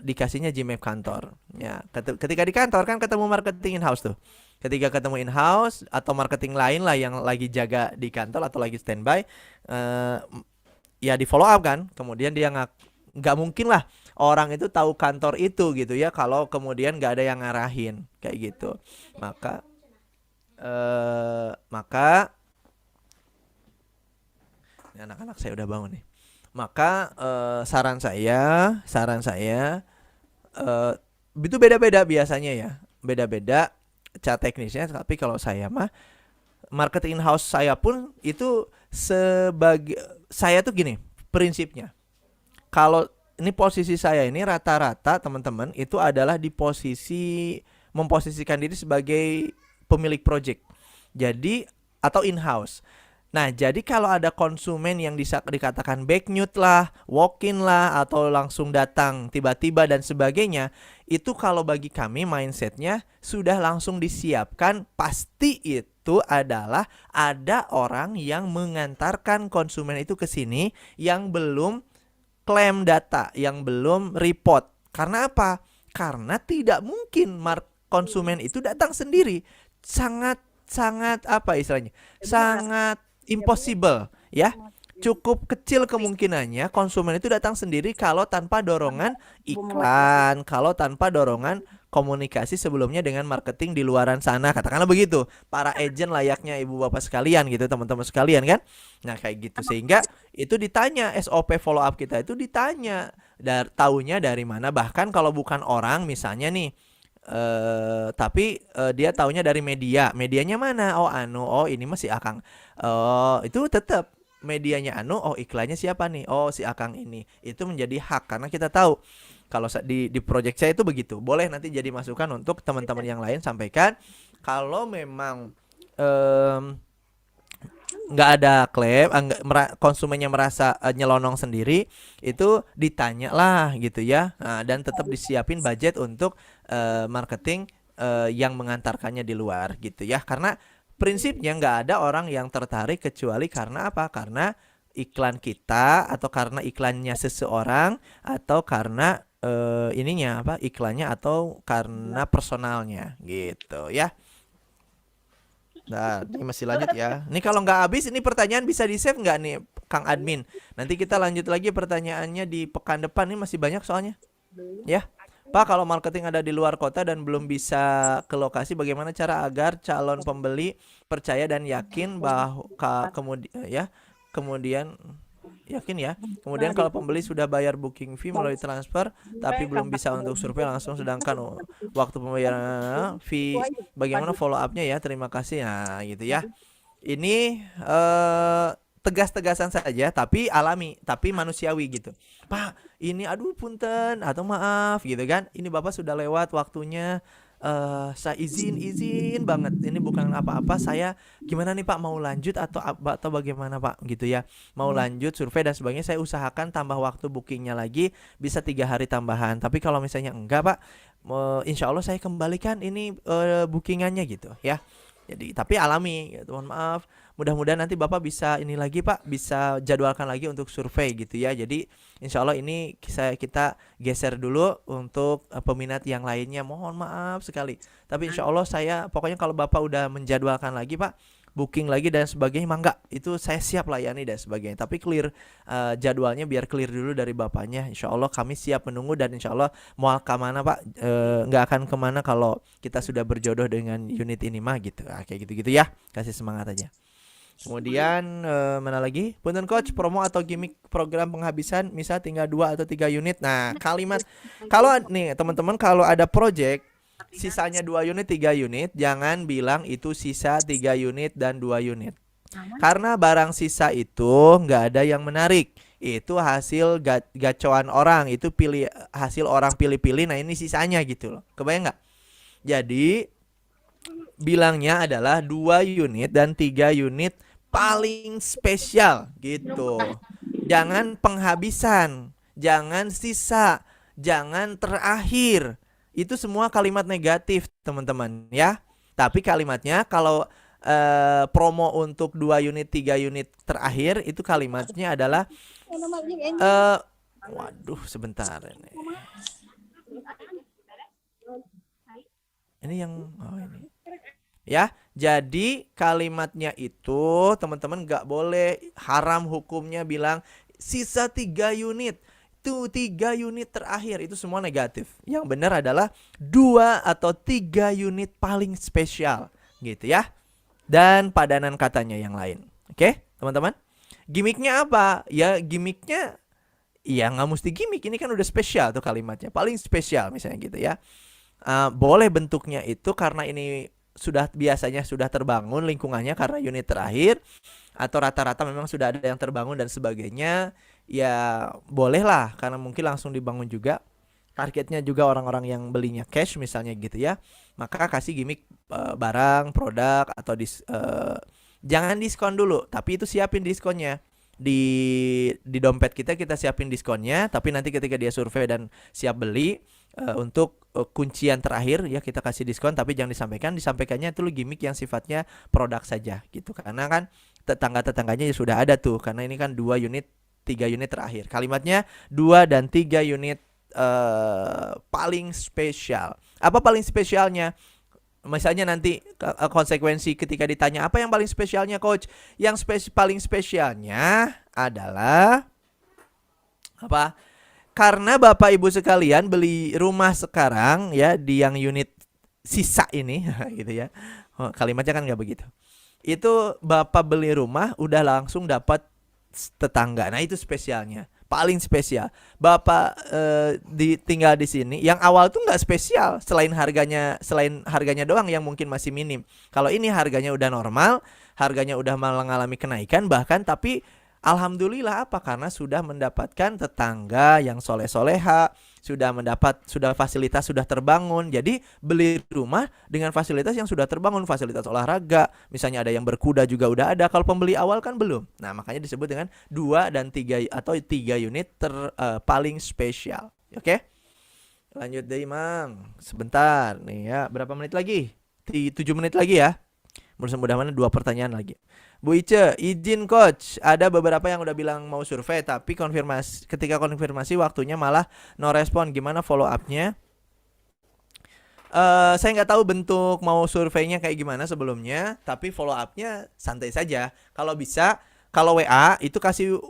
dikasihnya Gmap kantor. Ya, ketika di kantor kan ketemu marketing in-house tuh. Ketika ketemu in-house atau marketing lain lah yang lagi jaga di kantor atau lagi standby, ya di follow up kan. Kemudian dia nggak mungkin lah orang itu tahu kantor itu gitu ya kalau kemudian nggak ada yang ngarahin kayak gitu. Maka ini anak-anak saya udah bangun nih. Maka saran saya itu beda-beda biasanya ya, beda-beda cara teknisnya. Tapi kalau saya mah marketing in-house saya pun itu saya tuh gini prinsipnya. Kalau ini posisi saya ini rata-rata teman-teman itu adalah di posisi memposisikan diri sebagai pemilik project. Jadi atau in-house. Nah, jadi kalau ada konsumen yang dikatakan backnute lah, walk-in lah, atau langsung datang tiba-tiba dan sebagainya, itu kalau bagi kami mindsetnya sudah langsung disiapkan, pasti itu adalah ada orang yang mengantarkan konsumen itu ke sini yang belum klaim data, yang belum report. Karena apa? Karena tidak mungkin konsumen itu datang sendiri. Sangat apa istilahnya? Sangat impossible ya. Cukup kecil kemungkinannya konsumen itu datang sendiri kalau tanpa dorongan iklan, kalau tanpa dorongan komunikasi sebelumnya dengan marketing di luaran sana, katakanlah begitu. Para agent layaknya ibu bapak sekalian gitu, teman-teman sekalian kan. Nah kayak gitu, sehingga itu ditanya SOP follow up kita itu ditanya taunya dari mana. Bahkan kalau bukan orang misalnya nih tapi dia taunya dari medianya mana? Oh ini masih Akang. Itu tetap medianya oh iklannya siapa nih? Oh si Akang ini. Itu menjadi hak karena kita tahu. Kalau di project saya itu begitu. Boleh nanti jadi masukan untuk teman-teman yang lain sampaikan. Kalau memang nggak ada klaim, konsumennya merasa nyelonong sendiri, itu ditanya lah gitu ya. Nah, dan tetap disiapin budget untuk marketing yang mengantarkannya di luar gitu ya. Karena prinsipnya nggak ada orang yang tertarik kecuali karena apa? Karena iklan kita, atau karena iklannya seseorang, atau karena iklannya, atau karena personalnya gitu ya. Nah, ini masih lanjut ya. Ini kalau nggak habis, ini pertanyaan bisa di-save nggak nih, Kang Admin? Nanti kita lanjut lagi pertanyaannya di pekan depan, ini masih banyak soalnya. Ya, Pak, kalau marketing ada di luar kota dan belum bisa ke lokasi, bagaimana cara agar calon pembeli percaya dan yakin bahwa kemudian kalau pembeli sudah bayar booking fee melalui transfer tapi belum bisa untuk survei langsung, sedangkan waktu pembayaran fee, bagaimana follow up-nya ya? Terima kasih. Nah, gitu ya. Ini tegas-tegasan saja tapi alami, tapi manusiawi gitu. Pak, ini aduh punten atau maaf gitu kan. Ini Bapak sudah lewat waktunya. Saya izin banget, ini bukan apa-apa, saya gimana nih Pak, mau lanjut atau bagaimana Pak gitu ya, mau lanjut survei dan sebagainya, saya usahakan tambah waktu bookingnya lagi bisa 3 hari tambahan, tapi kalau misalnya enggak Pak, insya Allah saya kembalikan ini bookingannya gitu ya. Jadi tapi alami gitu. Mohon maaf. Mudah-mudahan nanti Bapak bisa ini lagi Pak, bisa jadwalkan lagi untuk survei gitu ya. Jadi insya Allah ini kita geser dulu untuk peminat yang lainnya. Mohon maaf sekali. Tapi insya Allah saya pokoknya kalau Bapak udah menjadwalkan lagi Pak, booking lagi dan sebagainya, mangga itu saya siap layani dan sebagainya. Tapi clear jadwalnya biar clear dulu dari Bapaknya. Insya Allah kami siap menunggu dan insya Allah mau kemana Pak, nggak akan kemana kalau kita sudah berjodoh dengan unit ini mah gitu. Kayak gitu-gitu ya, kasih semangat aja. Kemudian mana lagi? Punten coach, promo atau gimmick program penghabisan misal tinggal 2 atau 3 unit. Nah, kalimat kalau nih teman-teman kalau ada project sisanya 2 unit, 3 unit, jangan bilang itu sisa 3 unit dan 2 unit. Karena barang sisa itu nggak ada yang menarik. Itu hasil gacoan orang, itu hasil orang pilih-pilih. Nah, ini sisanya gitu loh. Kebayang nggak? Jadi bilangnya adalah 2 unit dan 3 unit paling spesial gitu. Jangan penghabisan, jangan sisa, jangan terakhir. Itu semua kalimat negatif teman-teman ya. Tapi kalimatnya kalau promo untuk 2 unit 3 unit terakhir itu kalimatnya adalah waduh sebentar ini. Ini yang ini. Ya, jadi kalimatnya itu teman-teman nggak boleh, haram hukumnya bilang sisa 3 unit. Itu 3 unit terakhir itu semua negatif. Yang benar adalah 2 atau 3 unit paling spesial gitu ya. Dan padanan katanya yang lain. Oke, teman-teman? Gimiknya apa? Ya gimiknya ya nggak mesti gimik, ini kan udah spesial tuh kalimatnya. Paling spesial misalnya gitu ya. Boleh bentuknya itu karena ini biasanya sudah terbangun lingkungannya karena unit terakhir, atau rata-rata memang sudah ada yang terbangun dan sebagainya, ya bolehlah karena mungkin langsung dibangun juga. Targetnya juga orang-orang yang belinya cash misalnya gitu ya. Maka kasih gimmick barang, produk atau jangan diskon dulu, tapi itu siapin diskonnya. Di dompet kita siapin diskonnya, tapi nanti ketika dia survei dan siap beli untuk kuncian terakhir ya kita kasih diskon, tapi jangan disampaikannya itu gimmick yang sifatnya produk saja gitu. Karena kan tetangga-tetangganya sudah ada tuh, karena ini kan 2 unit 3 unit terakhir. Kalimatnya 2 dan 3 unit paling spesial. Apa paling spesialnya? Misalnya nanti konsekuensi ketika ditanya apa yang paling spesialnya coach? Yang paling spesialnya adalah apa? Karena Bapak Ibu sekalian beli rumah sekarang ya di yang unit sisa ini gitu ya. Kalimatnya kan nggak begitu. Itu Bapak beli rumah udah langsung dapat tetangga. Nah, itu spesialnya. Paling spesial. Bapak tinggal di sini yang awal tuh nggak spesial, selain harganya doang yang mungkin masih minim. Kalau ini harganya udah normal, harganya udah mengalami kenaikan bahkan, tapi alhamdulillah apa? Karena sudah mendapatkan tetangga yang soleh-soleha, sudah fasilitas sudah terbangun. Jadi beli rumah dengan fasilitas yang sudah terbangun, fasilitas olahraga, misalnya ada yang berkuda juga udah ada. Kalau pembeli awal kan belum. Nah, makanya disebut dengan 2 dan 3 atau 3 unit paling spesial. Oke? Lanjut deh, Mang. Sebentar nih ya, berapa menit lagi? 7 menit lagi ya. Mudah-mudahan 2 pertanyaan lagi. Bu Ice, izin coach, ada beberapa yang udah bilang mau survei, tapi ketika konfirmasi waktunya malah no respon. Gimana follow up-nya? Saya nggak tahu bentuk mau surveinya kayak gimana sebelumnya, tapi follow up-nya santai saja. Kalau bisa, kalau WA itu kasih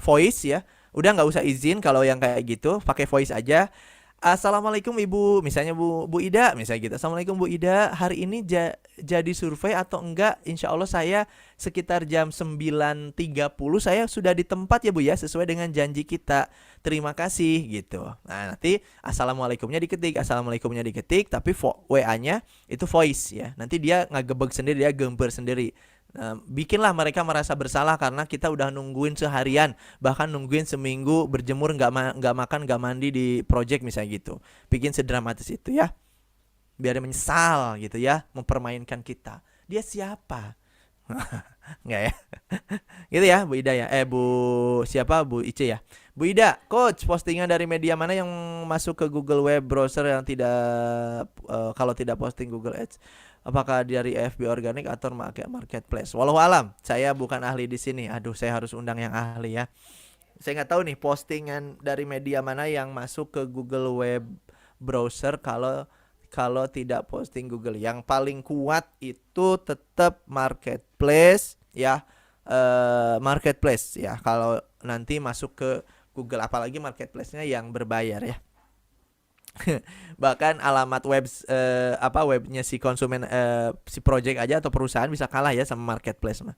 voice ya. Udah nggak usah izin kalau yang kayak gitu, pakai voice aja. Assalamualaikum Ibu, misalnya Bu Ida, misalnya gitu. Assalamualaikum Bu Ida, hari ini jadi survei atau enggak? Insya Allah saya sekitar jam 9.30 saya sudah di tempat ya Bu ya, sesuai dengan janji kita. Terima kasih gitu. Nah, nanti Assalamualaikumnya diketik, tapi WA-nya itu voice ya. Nanti dia ngegebek sendiri, dia gemper sendiri. Bikinlah mereka merasa bersalah karena kita udah nungguin seharian, bahkan nungguin seminggu berjemur nggak makan nggak mandi di project misalnya gitu. Bikin sedramatis itu ya, biar dia menyesal gitu ya, mempermainkan kita. Dia siapa? Enggak ya? Gitu ya, Bu Ida ya. Siapa? Bu Ice ya. Bu Ida, coach, postingan dari media mana yang masuk ke Google Web Browser yang tidak kalau tidak posting Google Ads? Apakah dari FB organik atau marketplace? Walau alam, saya bukan ahli di sini. Aduh, saya harus undang yang ahli ya. Saya nggak tahu nih postingan dari media mana yang masuk ke Google Web Browser kalau tidak posting Google. Yang paling kuat itu tetap marketplace ya. Marketplace ya, kalau nanti masuk ke Google, apalagi marketplace-nya yang berbayar ya. Bahkan alamat webnya si konsumen si project aja atau perusahaan bisa kalah ya sama marketplace mah.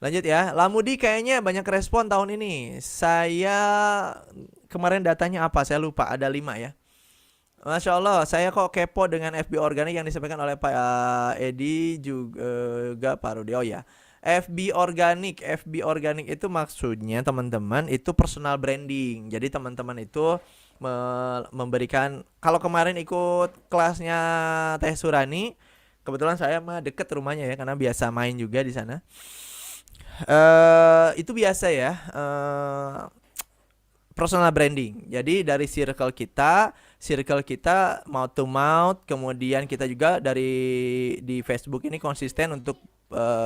Lanjut ya, Lamudi kayaknya banyak respon tahun ini. Saya kemarin datanya apa? Saya lupa, ada 5 ya. Masya Allah, saya kok kepo dengan FB organik yang disampaikan oleh Pak Edi juga Pak Rudi. Oh ya, FB organik itu maksudnya teman-teman itu personal branding. Jadi teman-teman itu memberikan, kalau kemarin ikut kelasnya Teh Surani, kebetulan saya mah deket rumahnya ya karena biasa main juga di sana. Itu biasa ya, personal branding. Jadi dari circle kita mouth to mouth, kemudian kita juga di Facebook ini konsisten untuk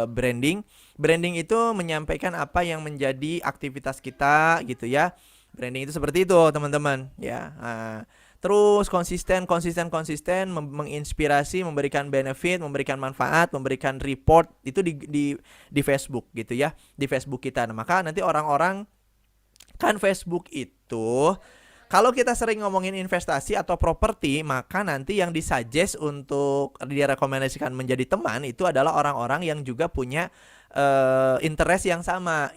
branding. Branding itu menyampaikan apa yang menjadi aktivitas kita gitu ya. Branding itu seperti itu teman-teman ya. Terus konsisten menginspirasi, memberikan benefit, memberikan manfaat, memberikan report itu di Facebook gitu ya, di Facebook kita. Nah, maka nanti orang-orang kan Facebook itu kalau kita sering ngomongin investasi atau properti, maka nanti yang disuggest untuk direkomendasikan menjadi teman itu adalah orang-orang yang juga punya interest yang sama.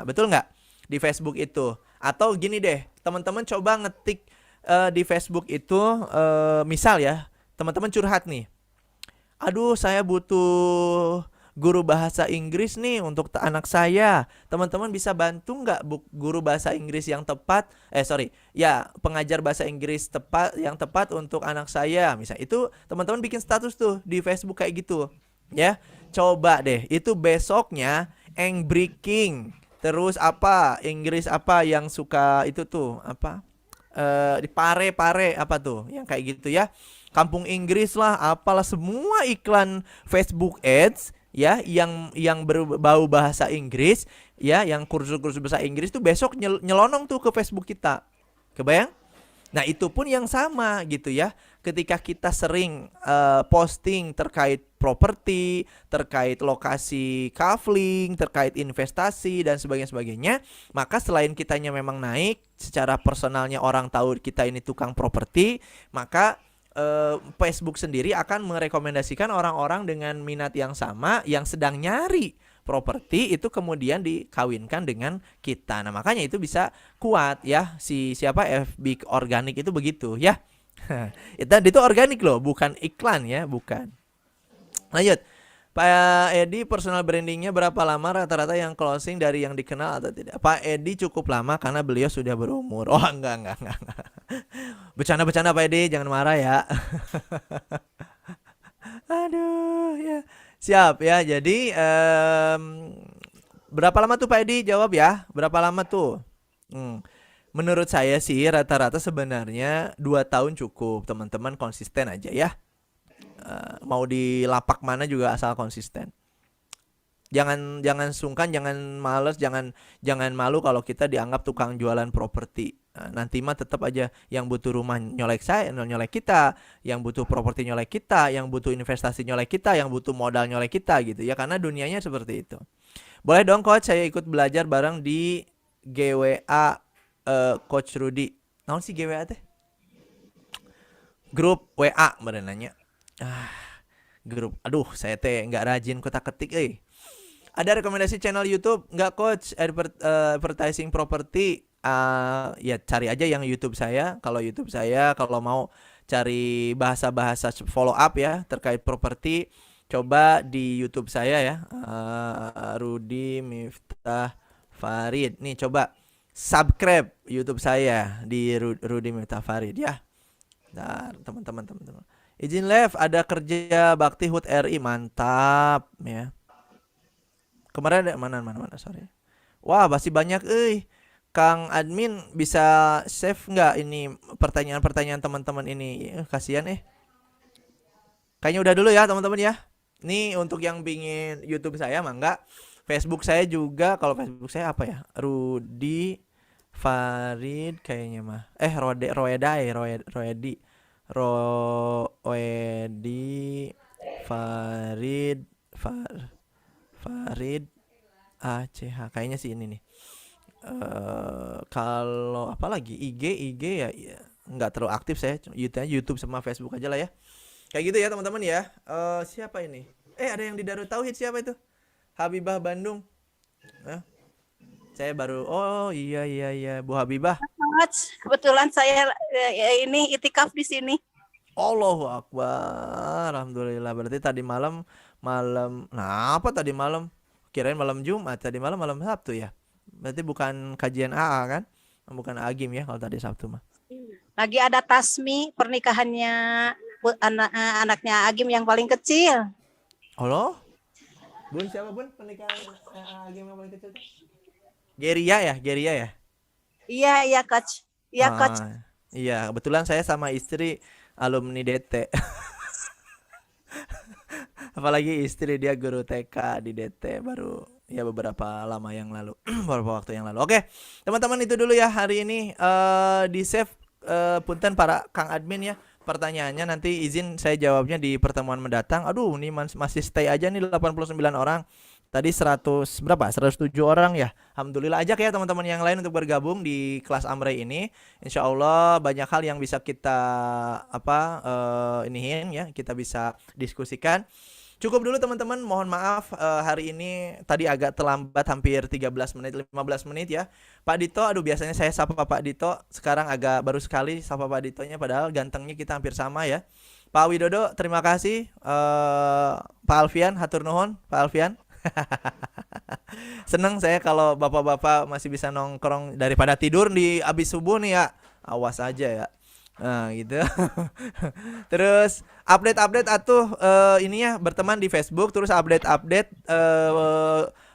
Betul nggak? Di Facebook itu. Atau gini deh, teman-teman coba ngetik di Facebook itu, misal ya, teman-teman curhat nih. Aduh, saya butuh guru bahasa Inggris nih untuk anak saya. Teman-teman bisa bantu nggak guru bahasa Inggris yang tepat? Pengajar bahasa Inggris yang tepat untuk anak saya. Misal itu teman-teman bikin status tuh di Facebook kayak gitu. Ya, coba deh. Itu besoknya breaking. Terus Inggris apa yang suka itu tuh di pare apa tuh? Yang kayak gitu ya. Kampung Inggris lah, apalah semua iklan Facebook Ads ya yang berbau bahasa Inggris ya, yang kursus-kursus bahasa Inggris tuh besok nyelonong tuh ke Facebook kita. Kebayang? Nah, itu pun yang sama gitu ya. Ketika kita sering posting terkait properti, terkait lokasi kafling, terkait investasi dan sebagainya, maka selain kitanya memang naik, secara personalnya orang tahu kita ini tukang properti, maka Facebook sendiri akan merekomendasikan orang-orang dengan minat yang sama yang sedang nyari properti itu kemudian dikawinkan dengan kita. Nah, makanya itu bisa kuat ya, FB organik itu begitu ya. Itu organik loh, bukan iklan ya, bukan. Lanjut. Pak Edi, personal brandingnya berapa lama rata-rata yang closing dari yang dikenal atau tidak? Pak Edi cukup lama karena beliau sudah berumur. Oh, enggak. Bercanda Pak Edi, jangan marah ya. Aduh ya. Siap ya. Jadi berapa lama tuh Pak Edi? Jawab ya. Berapa lama tuh? Menurut saya sih rata-rata sebenarnya 2 tahun cukup. Teman-teman konsisten aja ya. Mau di lapak mana juga asal konsisten. Jangan sungkan, jangan males, jangan malu kalau kita dianggap tukang jualan properti. Nanti mah tetap aja yang butuh rumah nyolek kita, yang butuh properti nyolek kita, yang butuh investasi nyolek kita, yang butuh modal nyolek kita gitu ya, karena dunianya seperti itu. Boleh dong coach, saya ikut belajar bareng di GWA Coach Rudy. Naon sih GWA teh? Grup WA bener nanya. Grup. Aduh, saya teh nggak rajin kotak-ketik Ada rekomendasi channel YouTube nggak coach advertising properti? Ya cari aja yang YouTube saya. Kalau YouTube saya kalau mau cari bahasa-bahasa follow up ya terkait properti, coba di YouTube saya ya, Rudy Miftah Farid. Nih coba subscribe YouTube saya di Rudy Miftah Farid ya. Nah, teman-teman. Izin live, ada kerja bakti HUT RI, mantap ya. Kemarin ada mana sorry. Wah, masih banyak Kang admin bisa save nggak ini pertanyaan-pertanyaan teman-teman ini? Kasihan Kayaknya udah dulu ya teman-teman ya. Ini untuk yang pingin YouTube saya mangga. Facebook saya juga, kalau Facebook saya apa ya? Rudi Farid kayaknya mah. Roedi Farid Farid ACH kayaknya sih ini nih. Kalau apa lagi IG ya, nggak terlalu aktif saya. YouTube sama Facebook aja lah ya. Kayak gitu ya teman-teman ya. Siapa ini? Ada yang di Darut Tauhid, siapa itu? Habibah Bandung. Saya baru, oh iya Bu Habibah. Kebetulan saya ini itikaf di sini. Allahu Akbar. Alhamdulillah. Berarti tadi malam nah apa tadi malam? Kirain malam Jumat, tadi malam Sabtu ya. Berarti bukan kajian AA kan? Bukan Agim ya kalau tadi Sabtu mah. Lagi ada tasmi pernikahannya anaknya Agim yang paling kecil. Halo? Bun siapa Bun pernikahan Agim yang paling kecil? Geria ya? Iya coach. Iya coach. Iya, kebetulan saya sama istri alumni DT. Apalagi istri dia guru TK di DT baru ya beberapa lama yang lalu. Beberapa waktu yang lalu. Oke, teman-teman itu dulu ya hari ini di save punten para Kang admin ya. Pertanyaannya nanti izin saya jawabnya di pertemuan mendatang. Aduh, ini masih stay aja nih 89 orang. Tadi 107 orang ya. Alhamdulillah, ajak ya teman-teman yang lain untuk bergabung di kelas Amrei ini. Insya Allah banyak hal yang bisa kita iniin ya, kita bisa diskusikan. Cukup dulu teman-teman, mohon maaf hari ini tadi agak terlambat hampir 13 menit, 15 menit ya. Pak Dito, aduh biasanya saya sapa Pak Dito, sekarang agak baru sekali sapa Pak Ditonya padahal gantengnya kita hampir sama ya. Pak Widodo, terima kasih. Pak Alfian, hatur nuhun, Pak Alfian. Seneng saya kalau bapak-bapak masih bisa nongkrong daripada tidur di abis subuh nih ya. Awas aja ya. Nah gitu. Terus update atuh ini ya berteman di Facebook, terus update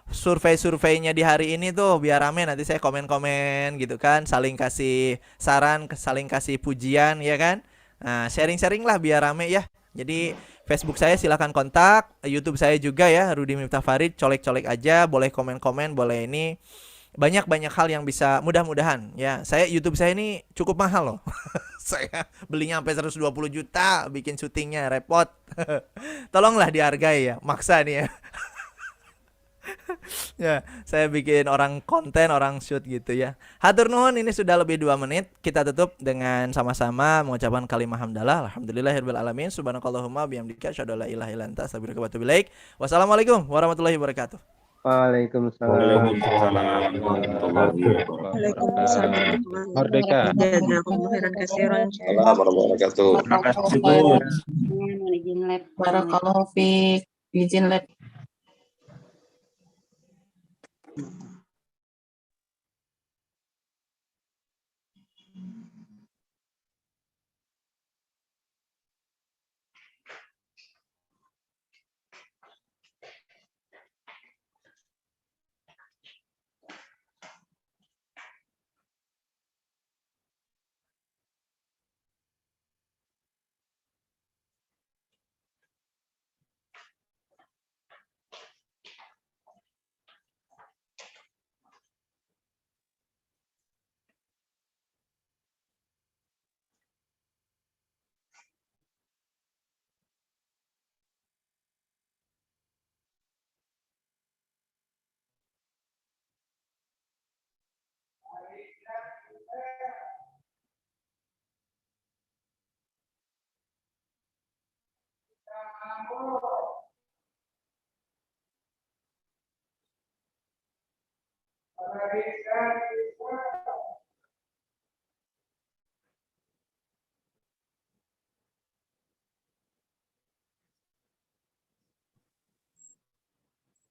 survei-surveinya di hari ini tuh biar rame, nanti saya komen-komen gitu kan, saling kasih saran, saling kasih pujian ya kan. Nah, sharing-sharing lah biar rame ya. Jadi Facebook saya silahkan kontak, YouTube saya juga ya, Rudi Miftah Farid, colek-colek aja, boleh komen-komen, boleh ini. Banyak hal yang bisa, mudah-mudahan ya. YouTube saya ini cukup mahal loh. Saya belinya sampai 120 juta, bikin syutingnya repot. Tolonglah dihargai ya, maksa nih ya. Ya, saya bikin orang konten, orang shoot gitu ya. Hatur nuhun, ini sudah lebih 2 menit. Kita tutup dengan sama-sama mengucapkan kalimat hamdalah. Alhamdulillahirabbil alamin. Subhanakallahumma bihamdika asyhadu an la ilaha illa anta astaghfiruka wa atubu ilaik. Wassalamualaikum warahmatullahi wabarakatuh. Waalaikumsalam. Merdeka. Terima kasih. Barakallahu fiik. Izin lab.